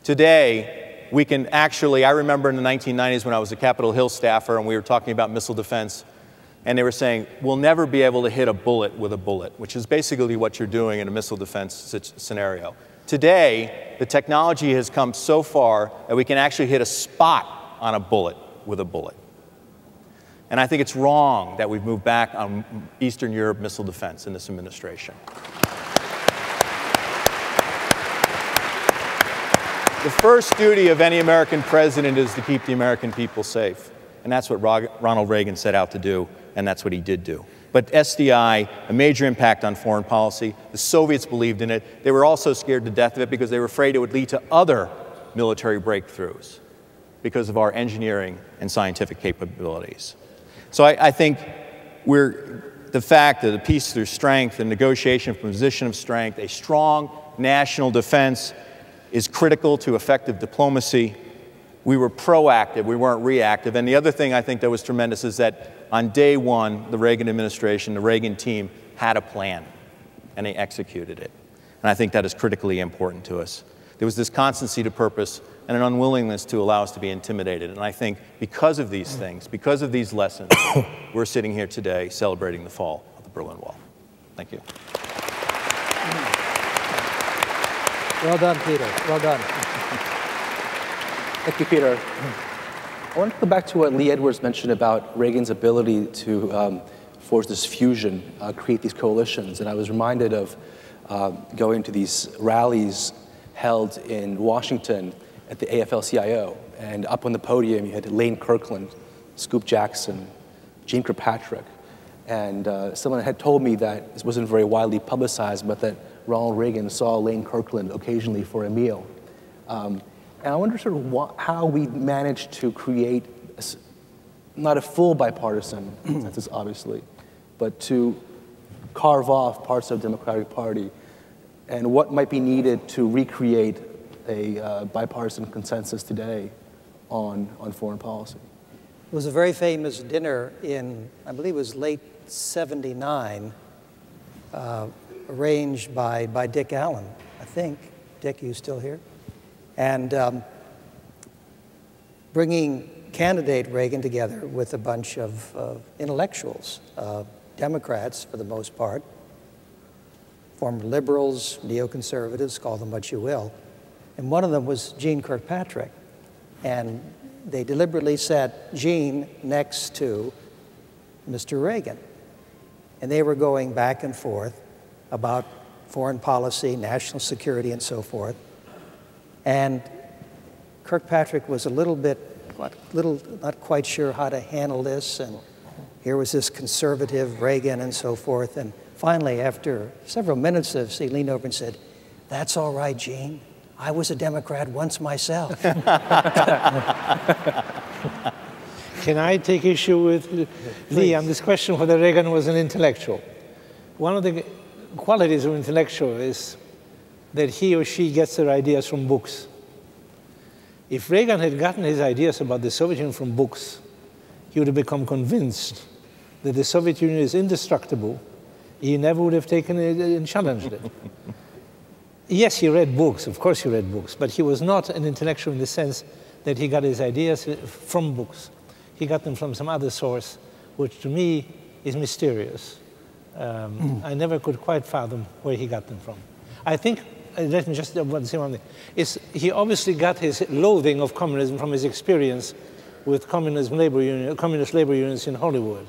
Today, we can actually, I remember in the 1990s when I was a Capitol Hill staffer and we were talking about missile defense, and they were saying, we'll never be able to hit a bullet with a bullet, which is basically what you're doing in a missile defense scenario. Today, the technology has come so far that we can actually hit a spot on a bullet with a bullet. And I think it's wrong that we've moved back on Eastern Europe missile defense in this administration. The first duty of any American president is to keep the American people safe. And that's what Ronald Reagan set out to do, and that's what he did do. But SDI, a major impact on foreign policy. The Soviets believed in it. They were also scared to death of it because they were afraid it would lead to other military breakthroughs because of our engineering and scientific capabilities. So I think the fact that a peace through strength and negotiation from a position of strength, a strong national defense is critical to effective diplomacy. We were proactive, we weren't reactive. And the other thing I think that was tremendous is that on day one, the Reagan administration, the Reagan team had a plan, and they executed it. And I think that is critically important to us. There was this constancy to purpose and an unwillingness to allow us to be intimidated. And I think because of these things, because of these lessons, we're sitting here today celebrating the fall of the Berlin Wall. Thank you. Well done, Peter. Well done. Thank you, Peter. I want to go back to what Lee Edwards mentioned about Reagan's ability to forge this fusion, create these coalitions. And I was reminded of going to these rallies held in Washington at the AFL-CIO. And up on the podium, you had Lane Kirkland, Scoop Jackson, Jeane Kirkpatrick. And someone had told me that this wasn't very widely publicized, but that Ronald Reagan saw Lane Kirkland occasionally for a meal. And I wonder sort of how we managed to create not a full bipartisan consensus, obviously, but to carve off parts of the Democratic Party, and what might be needed to recreate a bipartisan consensus today on foreign policy. It was a very famous dinner in, I believe it was late '79, arranged by Dick Allen, I think. Dick, you still here? And bringing candidate Reagan together with a bunch of intellectuals, Democrats for the most part, former liberals, neoconservatives, call them what you will. And one of them was Jeane Kirkpatrick. And they deliberately set Jeane next to Mr. Reagan. And they were going back and forth about foreign policy, national security, and so forth. And Kirkpatrick was a little not quite sure how to handle this, and here was this conservative Reagan and so forth. And finally, after several minutes of, he leaned over and said, "That's all right, Jeane. I was a Democrat once myself." Can I take issue with Lee on this question whether Reagan was an intellectual? One of the qualities of an intellectual is that he or she gets their ideas from books. If Reagan had gotten his ideas about the Soviet Union from books, he would have become convinced that the Soviet Union is indestructible. He never would have taken it and challenged it. Yes, he read books, of course he read books, but he was not an intellectual in the sense that he got his ideas from books. He got them from some other source, which to me is mysterious. I never could quite fathom where he got them from. I think, let me just say one thing, he obviously got his loathing of communism from his experience with communist labor unions in Hollywood.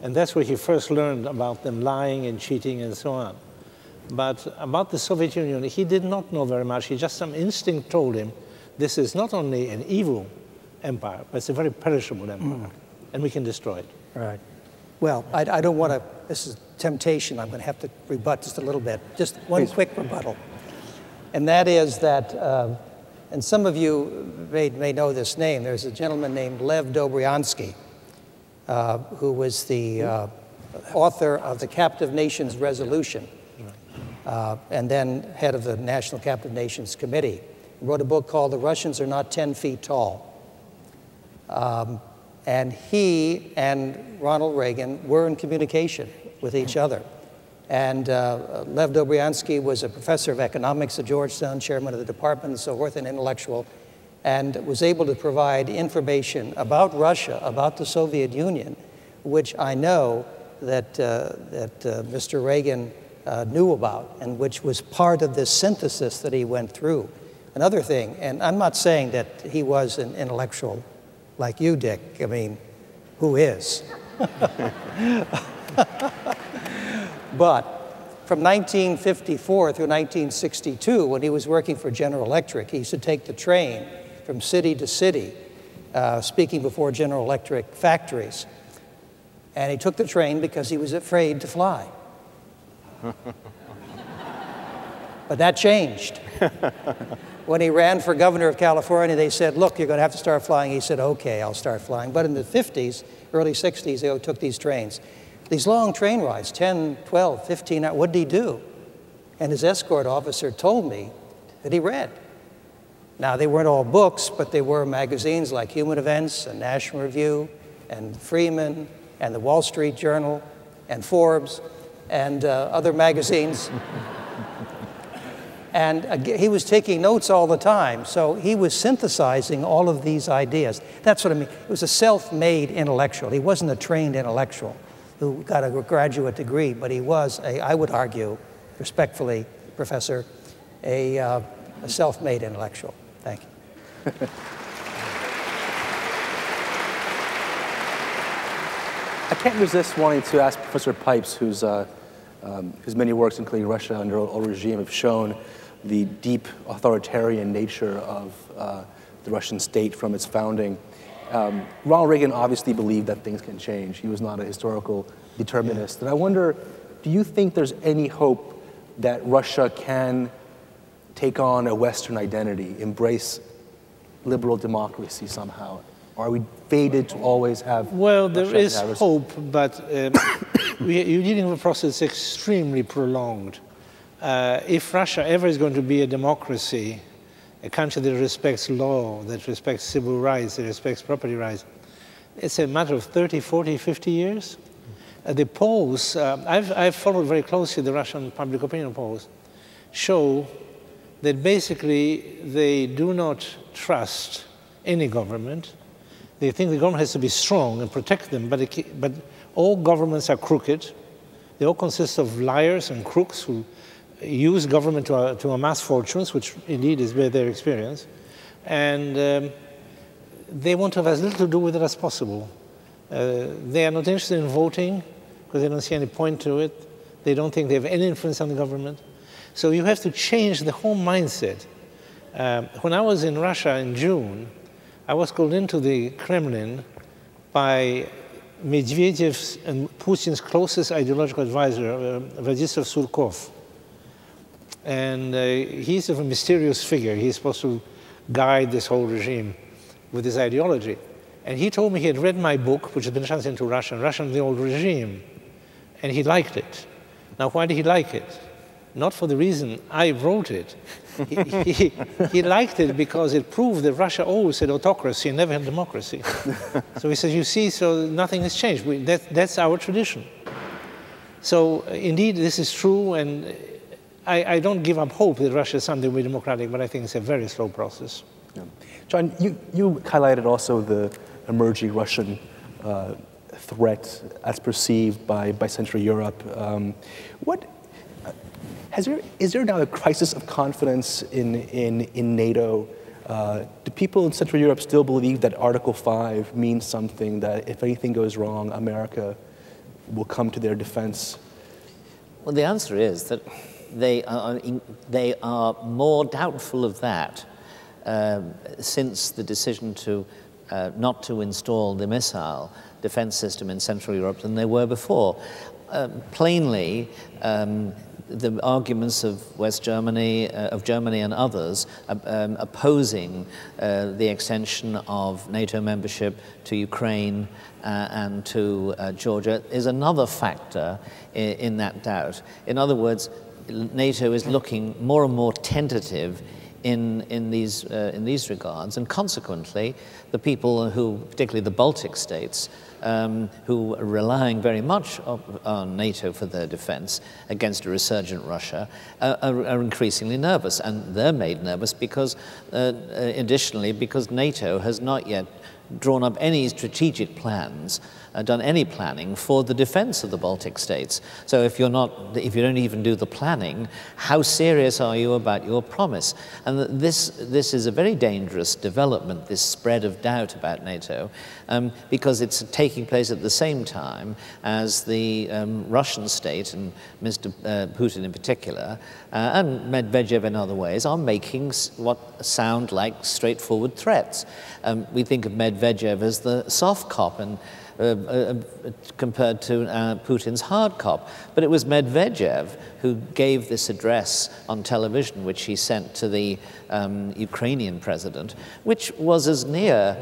And that's where he first learned about them lying and cheating and so on. But about the Soviet Union, he did not know very much. Some instinct told him, this is not only an evil empire, but it's a very perishable empire, and we can destroy it. Right. Well, I don't want to, this is temptation, I'm going to have to rebut just a little bit. Just one quick rebuttal. And that is that, and some of you may know this name, there's a gentleman named Lev Dobryansky, who was the author of the Captive Nations Resolution, and then head of the National Captive Nations Committee. He wrote a book called The Russians Are Not 10 Feet Tall. And he and Ronald Reagan were in communication with each other. And Lev Dobryansky was a professor of economics at Georgetown, chairman of the department and so forth, an intellectual, and was able to provide information about Russia, about the Soviet Union, which I know that Mr. Reagan knew about, and which was part of this synthesis that he went through. Another thing, and I'm not saying that he was an intellectual like you, Dick. I mean, who is? But from 1954 through 1962, when he was working for General Electric, he used to take the train from city to city, speaking before General Electric factories. And he took the train because he was afraid to fly. But that changed. When he ran for governor of California, they said, look, you're going to have to start flying. He said, okay, I'll start flying. But in the 50s, early 60s, they took these trains. These long train rides, 10, 12, 15 hours, what did he do? And his escort officer told me that he read. Now, they weren't all books, but they were magazines like Human Events and National Review and Freeman and the Wall Street Journal and Forbes and other magazines. And he was taking notes all the time, so he was synthesizing all of these ideas. That's what I mean. He was a self-made intellectual. He wasn't a trained intellectual who got a graduate degree, but he was, I would argue, respectfully, Professor, a self-made intellectual. Thank you. I can't resist wanting to ask Professor Pipes, whose many works, including Russia under old regime, have shown the deep authoritarian nature of the Russian state from its founding. Ronald Reagan obviously believed that things can change. He was not a historical determinist. And I wonder, do you think there's any hope that Russia can take on a Western identity, embrace liberal democracy somehow? Or are we fated to always have Well, Russia there is hope, but you're dealing with a process that's extremely prolonged. If Russia ever is going to be a democracy, a country that respects law, that respects civil rights, that respects property rights, it's a matter of 30, 40, 50 years. The polls, I've followed very closely the Russian public opinion polls, show that basically they do not trust any government. They think the government has to be strong and protect them, but all governments are crooked. They all consist of liars and crooks who use government to amass fortunes, which indeed is their experience. And they want to have as little to do with it as possible. They are not interested in voting because they don't see any point to it. They don't think they have any influence on the government. So you have to change the whole mindset. When I was in Russia in June, I was called into the Kremlin by Medvedev's and Putin's closest ideological advisor, Vladislav Surkov. And he's a mysterious figure. He's supposed to guide this whole regime with his ideology. And he told me he had read my book, which has been translated into Russian, Russian the Old Regime, and he liked it. Now, why did he like it? Not for the reason I wrote it. He liked it because it proved that Russia always had autocracy and never had democracy. So he says, you see, so nothing has changed. That's our tradition. So indeed, this is true, and I don't give up hope that Russia someday will be democratic, but I think it's a very slow process. Yeah. John, you highlighted also the emerging Russian threat as perceived by Central Europe. Is there now a crisis of confidence in NATO? Do people in Central Europe still believe that Article 5 means something, that if anything goes wrong, America will come to their defense? Well, the answer is that they are more doubtful of that since the decision to not to install the missile defense system in Central Europe than they were before. Plainly, the arguments of West Germany, of Germany and others opposing the extension of NATO membership to Ukraine and to Georgia is another factor in that doubt. In other words, NATO is looking more and more tentative in these regards, and consequently, the people who, particularly the Baltic states, who are relying very much on NATO for their defense against a resurgent Russia, are increasingly nervous, and they're made nervous because, additionally, because NATO has not yet drawn up any strategic plans done any planning for the defense of the Baltic states. So if you don't even do the planning, how serious are you about your promise? And this is a very dangerous development, this spread of doubt about NATO, because it's taking place at the same time as the Russian state, and Mr. Putin in particular, and Medvedev in other ways, are making what sound like straightforward threats. We think of Medvedev as the soft cop and compared to Putin's hard cop. But it was Medvedev who gave this address on television, which he sent to the Ukrainian president, which was as near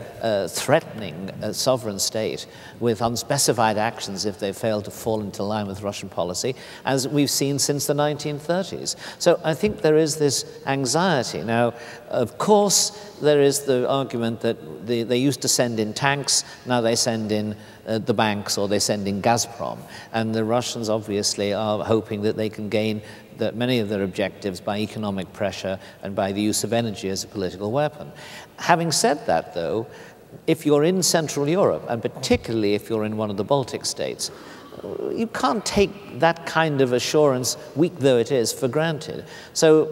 threatening a sovereign state with unspecified actions if they failed to fall into line with Russian policy, as we've seen since the 1930s. So I think there is this anxiety. Now, of course, there is the argument that they used to send in tanks, now they send in the banks, or they send in Gazprom. And the Russians obviously are hoping that they can gain many of their objectives by economic pressure and by the use of energy as a political weapon. Having said that, though, if you're in Central Europe, and particularly if you're in one of the Baltic states, you can't take that kind of assurance, weak though it is, for granted. So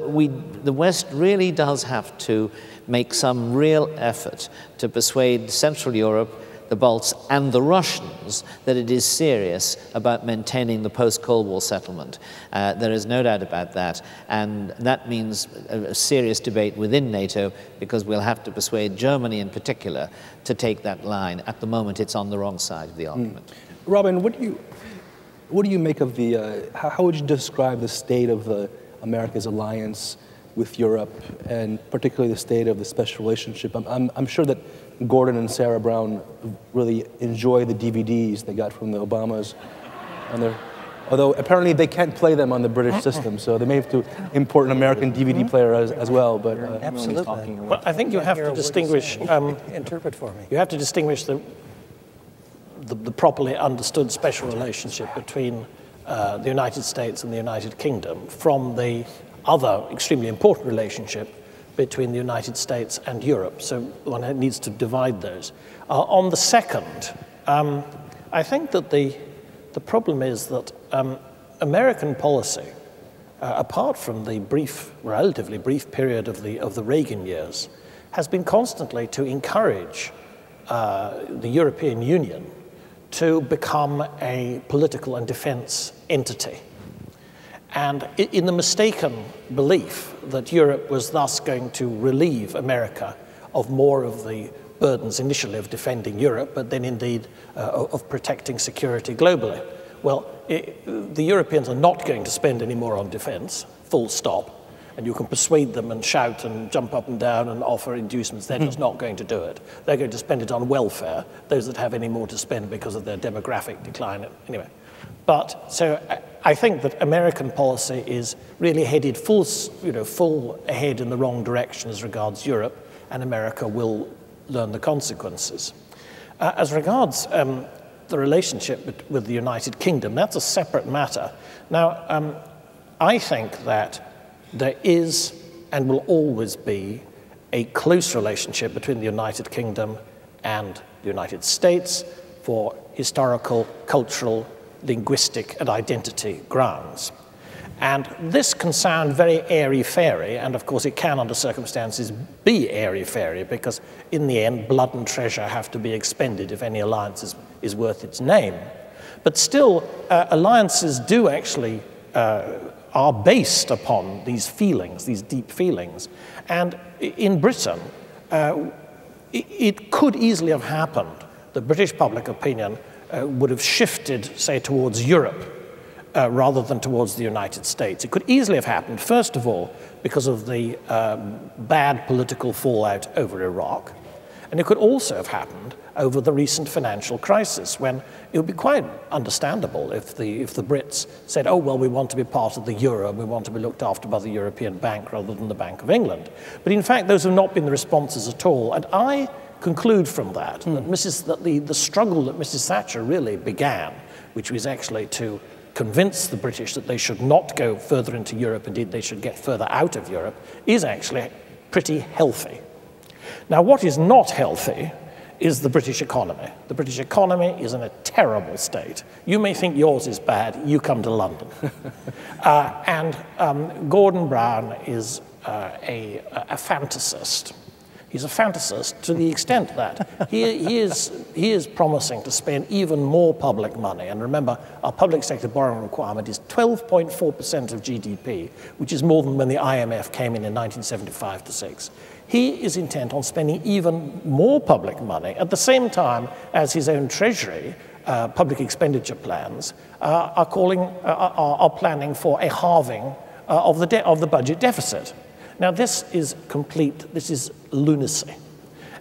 the West really does have to make some real effort to persuade Central Europe, the Balts, and the Russians that it is serious about maintaining the post-Cold War settlement. There is no doubt about that, and that means a serious debate within NATO, because we'll have to persuade Germany in particular to take that line. At the moment, it's on the wrong side of the argument. Robin, what do you make of the, how would you describe the state of America's alliance with Europe, and particularly the state of the special relationship? I'm sure that Gordon and Sarah Brown really enjoy the DVDs they got from the Obamas, although apparently they can't play them on the British system, so they may have to import an American DVD player as well. But Absolutely. Well, I think you have to distinguish. Interpret for me. You have to distinguish the properly understood special relationship between the United States and the United Kingdom from the other extremely important relationship between the United States and Europe. So one needs to divide those. On the second, I think that the problem is that American policy, apart from the relatively brief period of the Reagan years, has been constantly to encourage the European Union to become a political and defense entity. And in the mistaken belief that Europe was thus going to relieve America of more of the burdens initially of defending Europe, but then indeed of protecting security globally. Well, the Europeans are not going to spend any more on defense, full stop. And you can persuade them and shout and jump up and down and offer inducements. They're just not going to do it. They're going to spend it on welfare, those that have any more to spend because of their demographic decline. Anyway. But so I think that American policy is really headed full ahead in the wrong direction as regards Europe, and America will learn the consequences. As regards the relationship with the United Kingdom, that's a separate matter. Now, I think that there is and will always be a close relationship between the United Kingdom and the United States for historical, cultural, linguistic, and identity grounds. And this can sound very airy-fairy, and of course it can, under circumstances, be airy-fairy, because in the end, blood and treasure have to be expended if any alliance is worth its name. But still, alliances do actually are based upon these feelings, these deep feelings. And in Britain, it could easily have happened that British public opinion would have shifted, say, towards Europe rather than towards the United States. It could easily have happened, first of all, because of the bad political fallout over Iraq. And it could also have happened over the recent financial crisis, when it would be quite understandable if the Brits said, oh, well, we want to be part of the euro, and we want to be looked after by the European Bank rather than the Bank of England. But in fact, those have not been the responses at all. And I conclude from that that the struggle that Mrs. Thatcher really began, which was actually to convince the British that they should not go further into Europe, indeed they should get further out of Europe, is actually pretty healthy. Now, what is not healthy is the British economy. The British economy is in a terrible state. You may think yours is bad, you come to London. Gordon Brown is a fantasist. He's a fantasist to the extent that he is promising to spend even more public money. And remember, our public sector borrowing requirement is 12.4% of GDP, which is more than when the IMF came in 1975 to 6. He is intent on spending even more public money at the same time as his own treasury public expenditure plans are planning for a halving of the budget deficit. Now, this is lunacy.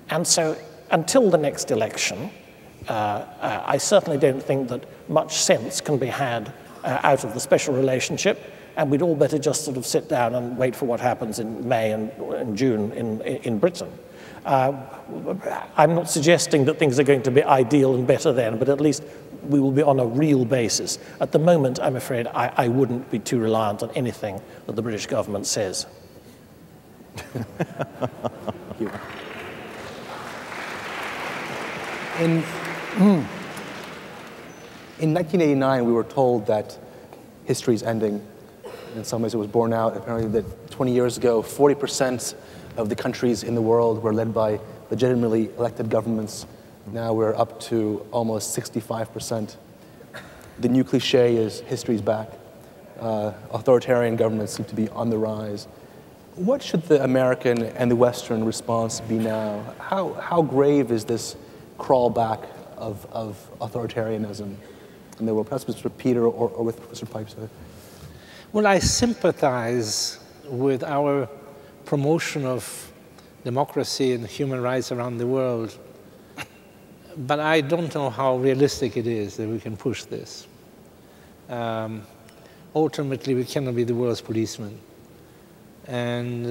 And so until the next election, I certainly don't think that much sense can be had out of the special relationship, and we'd all better just sort of sit down and wait for what happens in May and June in Britain. I'm not suggesting that things are going to be ideal and better then, but at least we will be on a real basis. At the moment, I'm afraid I wouldn't be too reliant on anything that the British government says. Thank you. In 1989, we were told that history is ending. In some ways, it was borne out. Apparently, that 20 years ago, 40% of the countries in the world were led by legitimately elected governments. Now we're up to almost 65%. The new cliche is history's back. Authoritarian governments seem to be on the rise. What should the American and the Western response be now? How grave is this crawl back of authoritarianism in the world? Perhaps Mr. Peter or with Professor Pipes. Well, I sympathize with our promotion of democracy and human rights around the world, but I don't know how realistic it is that we can push this. Ultimately, we cannot be the world's policeman. And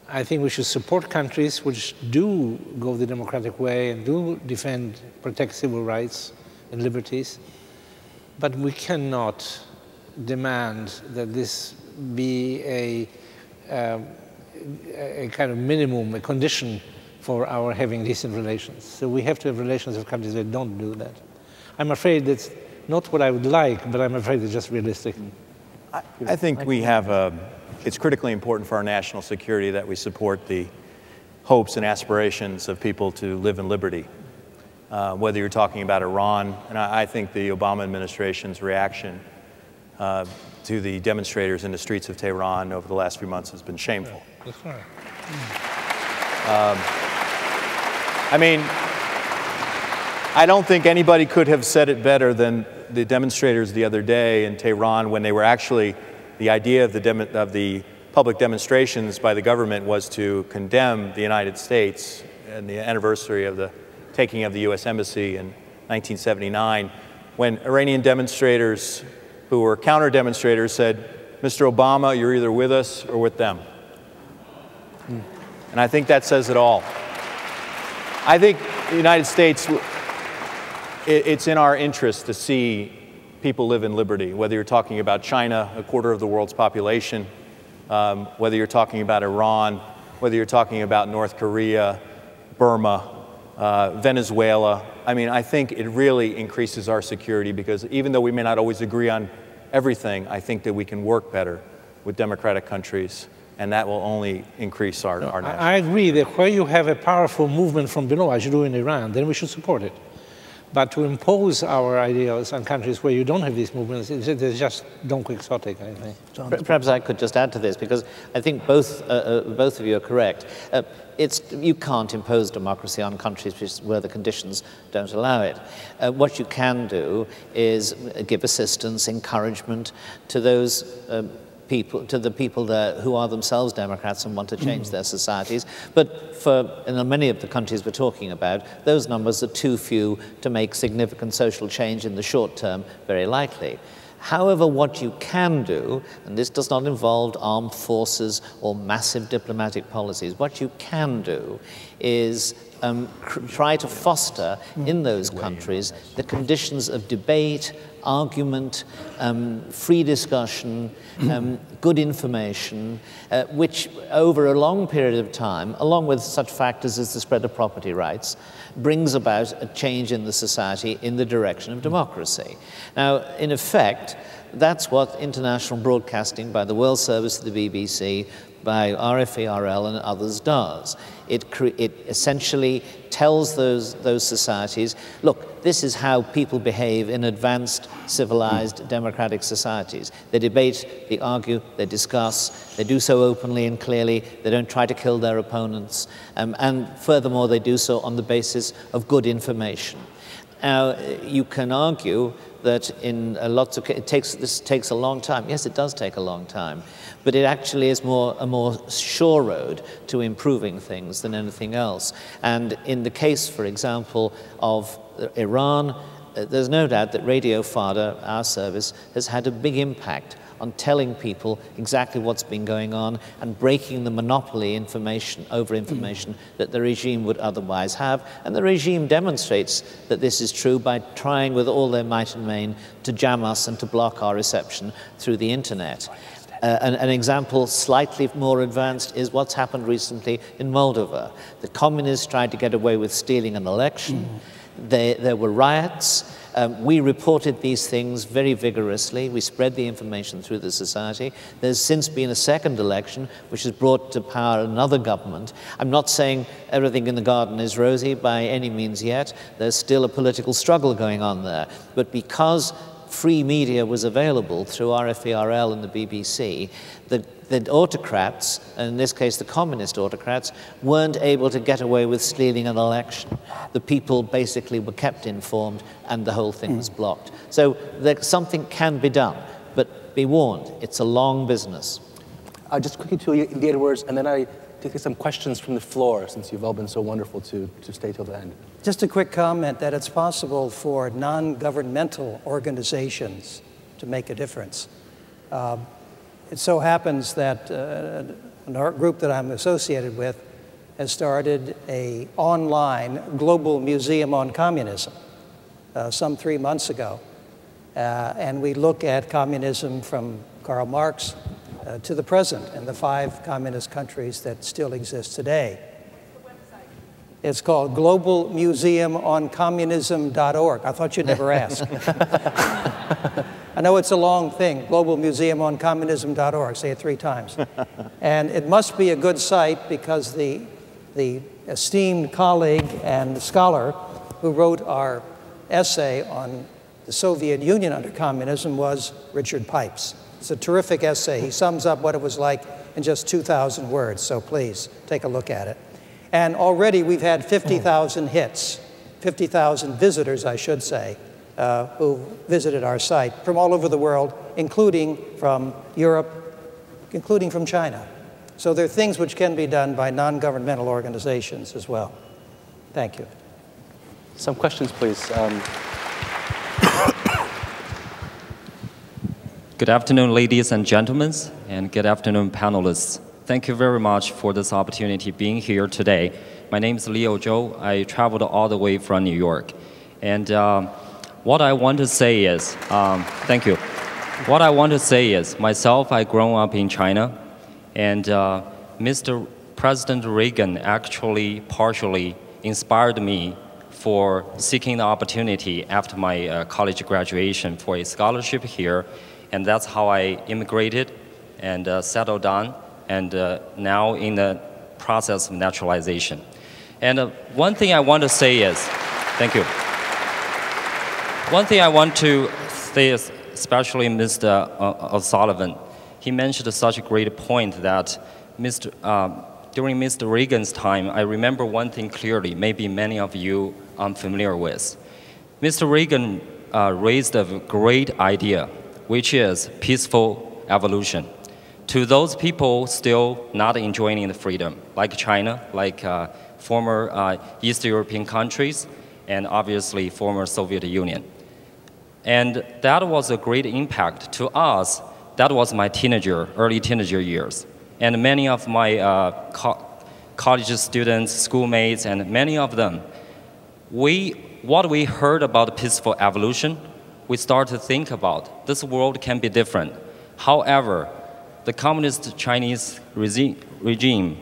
I think we should support countries which do go the democratic way and do defend, protect civil rights and liberties. But we cannot demand that this be a kind of minimum, a condition for our having decent relations. So we have to have relations with countries that don't do that. I'm afraid that's not what I would like, but I'm afraid it's just realistic. I think we have it's critically important for our national security that we support the hopes and aspirations of people to live in liberty. Whether you're talking about Iran, and I think the Obama administration's reaction to the demonstrators in the streets of Tehran over the last few months has been shameful. That's right. I mean, I don't think anybody could have said it better than the demonstrators the other day in Tehran, when they were actually, the idea of the public demonstrations by the government was to condemn the United States and the anniversary of the taking of the U.S. Embassy in 1979, when Iranian demonstrators who were counter-demonstrators said, Mr. Obama, you're either with us or with them. And I think that says it all. I think the United States, it's in our interest to see people live in liberty, whether you're talking about China, a quarter of the world's population, whether you're talking about Iran, whether you're talking about North Korea, Burma, Venezuela. I mean, I think it really increases our security, because even though we may not always agree on everything, I think that we can work better with democratic countries, and that will only increase our national. I agree that where you have a powerful movement from below, as you do in Iran, then we should support it. But to impose our ideals on countries where you don't have these movements, it's just don't quixotic, I think. Perhaps I could just add to this, because I think both of you are correct. You can't impose democracy on countries where the conditions don't allow it. What you can do is give assistance, encouragement to those to the people there who are themselves Democrats and want to change their societies. But in many of the countries we're talking about, those numbers are too few to make significant social change in the short term very likely. However, what you can do, and this does not involve armed forces or massive diplomatic policies, what you can do is try to foster in those countries the conditions of debate, argument, free discussion, good information, which over a long period of time, along with such factors as the spread of property rights, brings about a change in the society in the direction of democracy. Now, in effect, that's what international broadcasting by the World Service of the BBC, by RFERL and others does. It essentially tells those societies, look, this is how people behave in advanced, civilized, democratic societies. They debate, they argue, they discuss, they do so openly and clearly, they don't try to kill their opponents, and furthermore, they do so on the basis of good information. Now, you can argue that in lots of cases, this takes a long time. Yes, it does take a long time, but it actually is a more sure road to improving things than anything else. And in the case, for example, of Iran, there's no doubt that Radio Farda, our service, has had a big impact on telling people exactly what's been going on and breaking the monopoly over information that the regime would otherwise have. And the regime demonstrates that this is true by trying with all their might and main to jam us and to block our reception through the internet. An example slightly more advanced is what's happened recently in Moldova. The communists tried to get away with stealing an election. There were riots. We reported these things very vigorously. We spread the information through the society. There's since been a second election, which has brought to power another government. I'm not saying everything in the garden is rosy by any means yet. There's still a political struggle going on there. But because free media was available through RFERL and the BBC, the autocrats, and in this case the communist autocrats, weren't able to get away with stealing an election. The people basically were kept informed and the whole thing was blocked. So something can be done, but be warned, it's a long business. Just quickly to the words, and then I take some questions from the floor, since you've all been so wonderful to stay till the end. Just a quick comment that it's possible for non-governmental organizations to make a difference. It so happens that an art group that I'm associated with has started an online global museum on communism some 3 months ago. And we look at communism from Karl Marx to the present and the 5 communist countries that still exist today. It's called globalmuseumoncommunism.org. I thought you'd never ask. I know it's a long thing, globalmuseumoncommunism.org. Say it 3 times. And it must be a good site because the esteemed colleague and scholar who wrote our essay on the Soviet Union under communism was Richard Pipes. It's a terrific essay. He sums up what it was like in just 2,000 words, so please take a look at it. And already we've had 50,000 hits, 50,000 visitors, I should say, who visited our site from all over the world, including from Europe, including from China. So there are things which can be done by non-governmental organizations as well. Thank you. Some questions, please. Good afternoon, ladies and gentlemen, and good afternoon, panelists. Thank you very much for this opportunity being here today. My name is Leo Zhou. I traveled all the way from New York. And what I want to say is, thank you. What I want to say is, myself, I grew up in China, and Mr. President Reagan actually partially inspired me for seeking the opportunity after my college graduation for a scholarship here. And that's how I immigrated and settled down, and now in the process of naturalization. And one thing I want to say is, thank you. One thing I want to say is, especially Mr. O'Sullivan, he mentioned such a great point that during Mr. Reagan's time, I remember one thing clearly, maybe many of you are familiar with. Mr. Reagan raised a great idea, which is peaceful evolution. To those people still not enjoying the freedom, like China, like former East European countries, and obviously former Soviet Union. And that was a great impact to us. That was my early teenager years. And many of my college students, schoolmates, and many of them, what we heard about peaceful evolution, we start to think about this world can be different. However, the communist Chinese regime,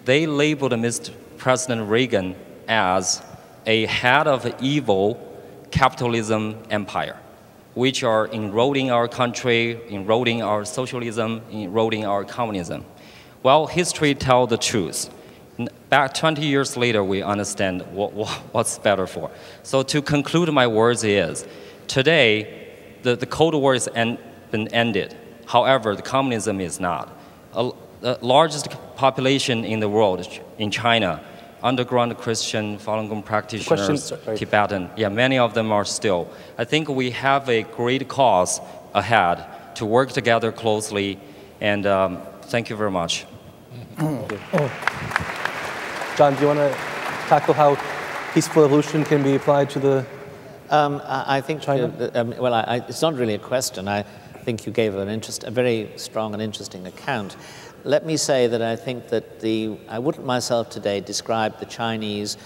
they labeled Mr. President Reagan as a head of evil capitalism empire, which are eroding our country, eroding our socialism, eroding our communism. Well, history tells the truth. Back 20 years later, we understand what's better for. So to conclude my words is, today, the Cold War has been ended. However, the communism is not. The largest population in the world, in China, underground Christian, Falun Gong practitioners, Tibetan, yeah, many of them are still. I think we have a great cause ahead to work together closely, and thank you very much. John, do you want to tackle how peaceful evolution can be applied to the I think, China? It's not really a question. I think you gave a very strong and interesting account. Let me say that I think that I wouldn't myself today describe the Chinese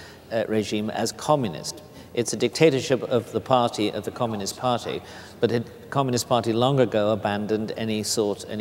regime as communist. It's a dictatorship of the party, of the Communist Party, but the Communist Party long ago abandoned any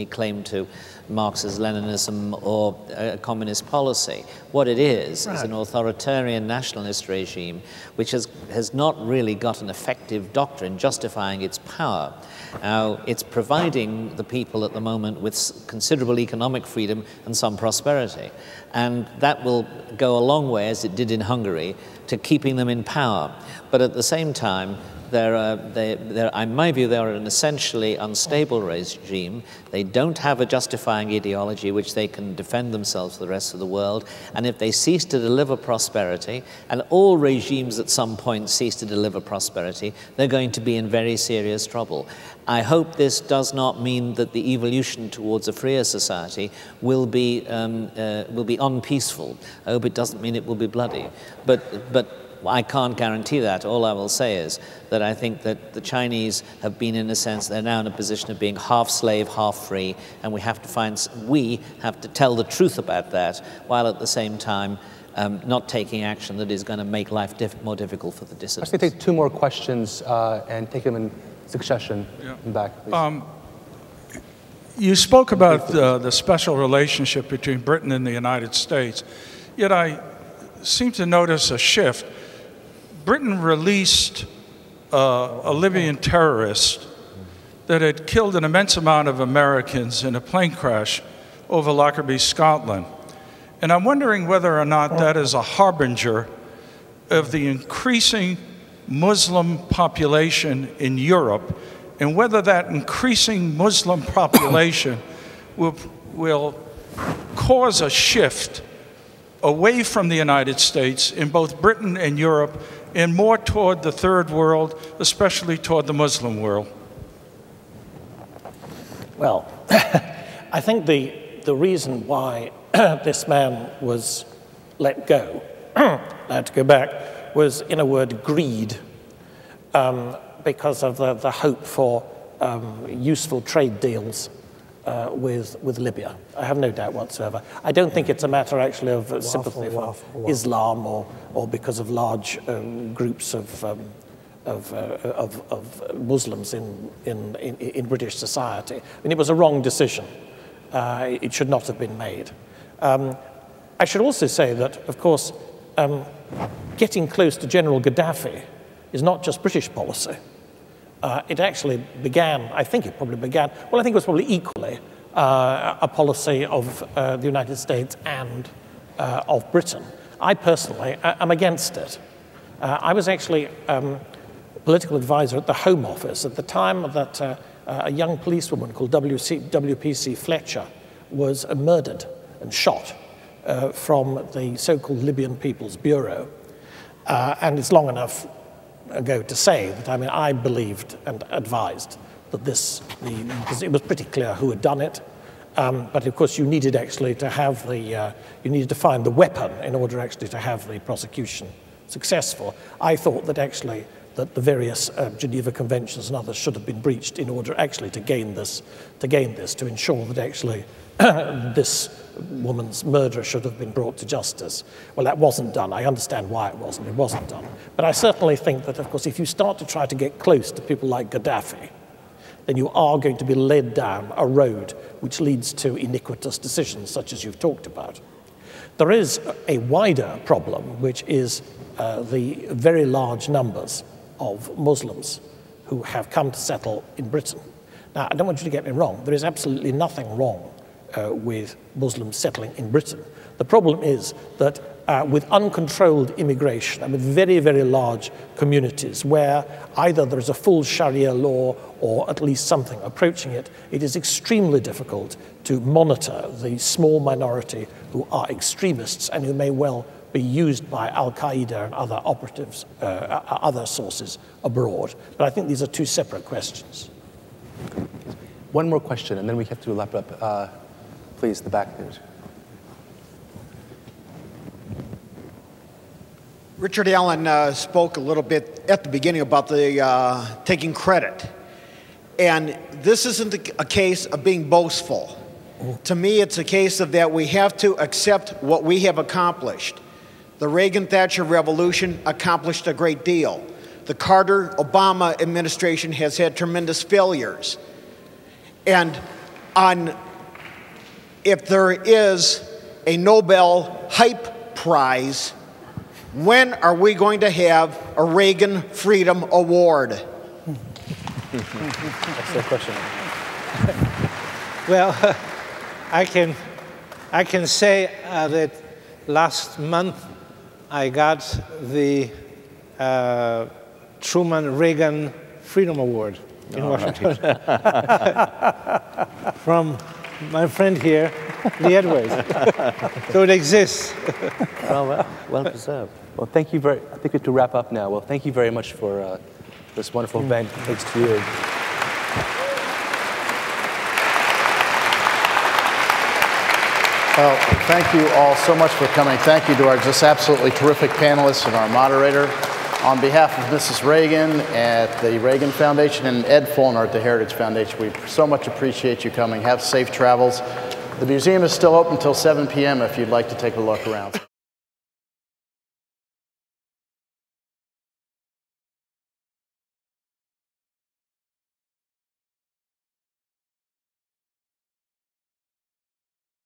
claim to Marxist-Leninism or communist policy. What it is an authoritarian nationalist regime which has not really got an effective doctrine justifying its power. Now, it's providing the people at the moment with considerable economic freedom and some prosperity. And that will go a long way, as it did in Hungary, to keeping them in power. But at the same time, in my view, they are an essentially unstable regime. They don't have a justifying ideology which they can defend themselves to the rest of the world. And if they cease to deliver prosperity, and all regimes at some point cease to deliver prosperity, they're going to be in very serious trouble. I hope this does not mean that the evolution towards a freer society will be unpeaceful. I hope it doesn't mean it will be bloody. But I can't guarantee that. All I will say is that I think that the Chinese have been, in a sense, they're now in a position of being half slave, half free, and we have to tell the truth about that, while at the same time not taking action that is going to make life more difficult for the dissidents. I'm going to take two more questions and take them in succession. In back, please. You spoke about the special relationship between Britain and the United States, yet I seem to notice a shift. Britain released a Libyan terrorist that had killed an immense amount of Americans in a plane crash over Lockerbie, Scotland. And I'm wondering whether or not that is a harbinger of the increasing Muslim population in Europe, and whether that increasing Muslim population will cause a shift away from the United States in both Britain and Europe, and more toward the third world, especially toward the Muslim world. Well, I think the reason why this man was let go, allowed to go back, was, in a word, greed, because of the hope for useful trade deals with Libya. I have no doubt whatsoever. I don't think it's a matter actually of sympathy for Islam or because of large groups of Muslims in British society. I mean, it was a wrong decision. It should not have been made. I should also say that, of course, getting close to General Gaddafi is not just British policy. It actually began, I think it probably began, well, I think it was probably equally a policy of the United States and of Britain. I personally am against it. I was actually political advisor at the Home Office at the time that a young policewoman called WPC Fletcher was murdered and shot from the so-called Libyan People's Bureau. And it's long enough ago to say that, I mean, I believed and advised that because it was pretty clear who had done it, but of course you needed actually to have you needed to find the weapon in order actually to have the prosecution successful. I thought that actually that the various Geneva Conventions and others should have been breached in order actually to gain this, to ensure that actually this woman's murderer should have been brought to justice. Well, that wasn't done. I understand why it wasn't done. But I certainly think that, of course, if you start to try to get close to people like Gaddafi, then you are going to be led down a road which leads to iniquitous decisions, such as you've talked about. There is a wider problem, which is the very large numbers of Muslims who have come to settle in Britain. Now, I don't want you to get me wrong. There is absolutely nothing wrong with Muslims settling in Britain. The problem is that with uncontrolled immigration, I mean very, very large communities where either there is a full Sharia law or at least something approaching it, it is extremely difficult to monitor the small minority who are extremists and who may well be used by Al-Qaeda and other operatives, other sources abroad. But I think these are two separate questions. One more question, and then we have to wrap up. Please, the back there. Richard Allen spoke a little bit at the beginning about the taking credit. And this isn't a case of being boastful. To me, it's a case of that we have to accept what we have accomplished. The Reagan-Thatcher revolution accomplished a great deal. The Carter-Obama administration has had tremendous failures. And if there is a Nobel Hype Prize, when are we going to have a Reagan Freedom Award? That's the question. Well, I can say that last month I got the Truman Reagan Freedom Award in Washington from my friend here, Lee Edwards. So it exists. Well preserved. Well, thank you very. I think we have to wrap up now. Well, thank you very much for this wonderful event. Thanks to you. Well, thank you all so much for coming. Thank you to our just absolutely terrific panelists and our moderator. On behalf of Mrs. Reagan at the Reagan Foundation and Ed Folner at the Heritage Foundation, we so much appreciate you coming. Have safe travels. The museum is still open until 7 p.m. if you'd like to take a look around.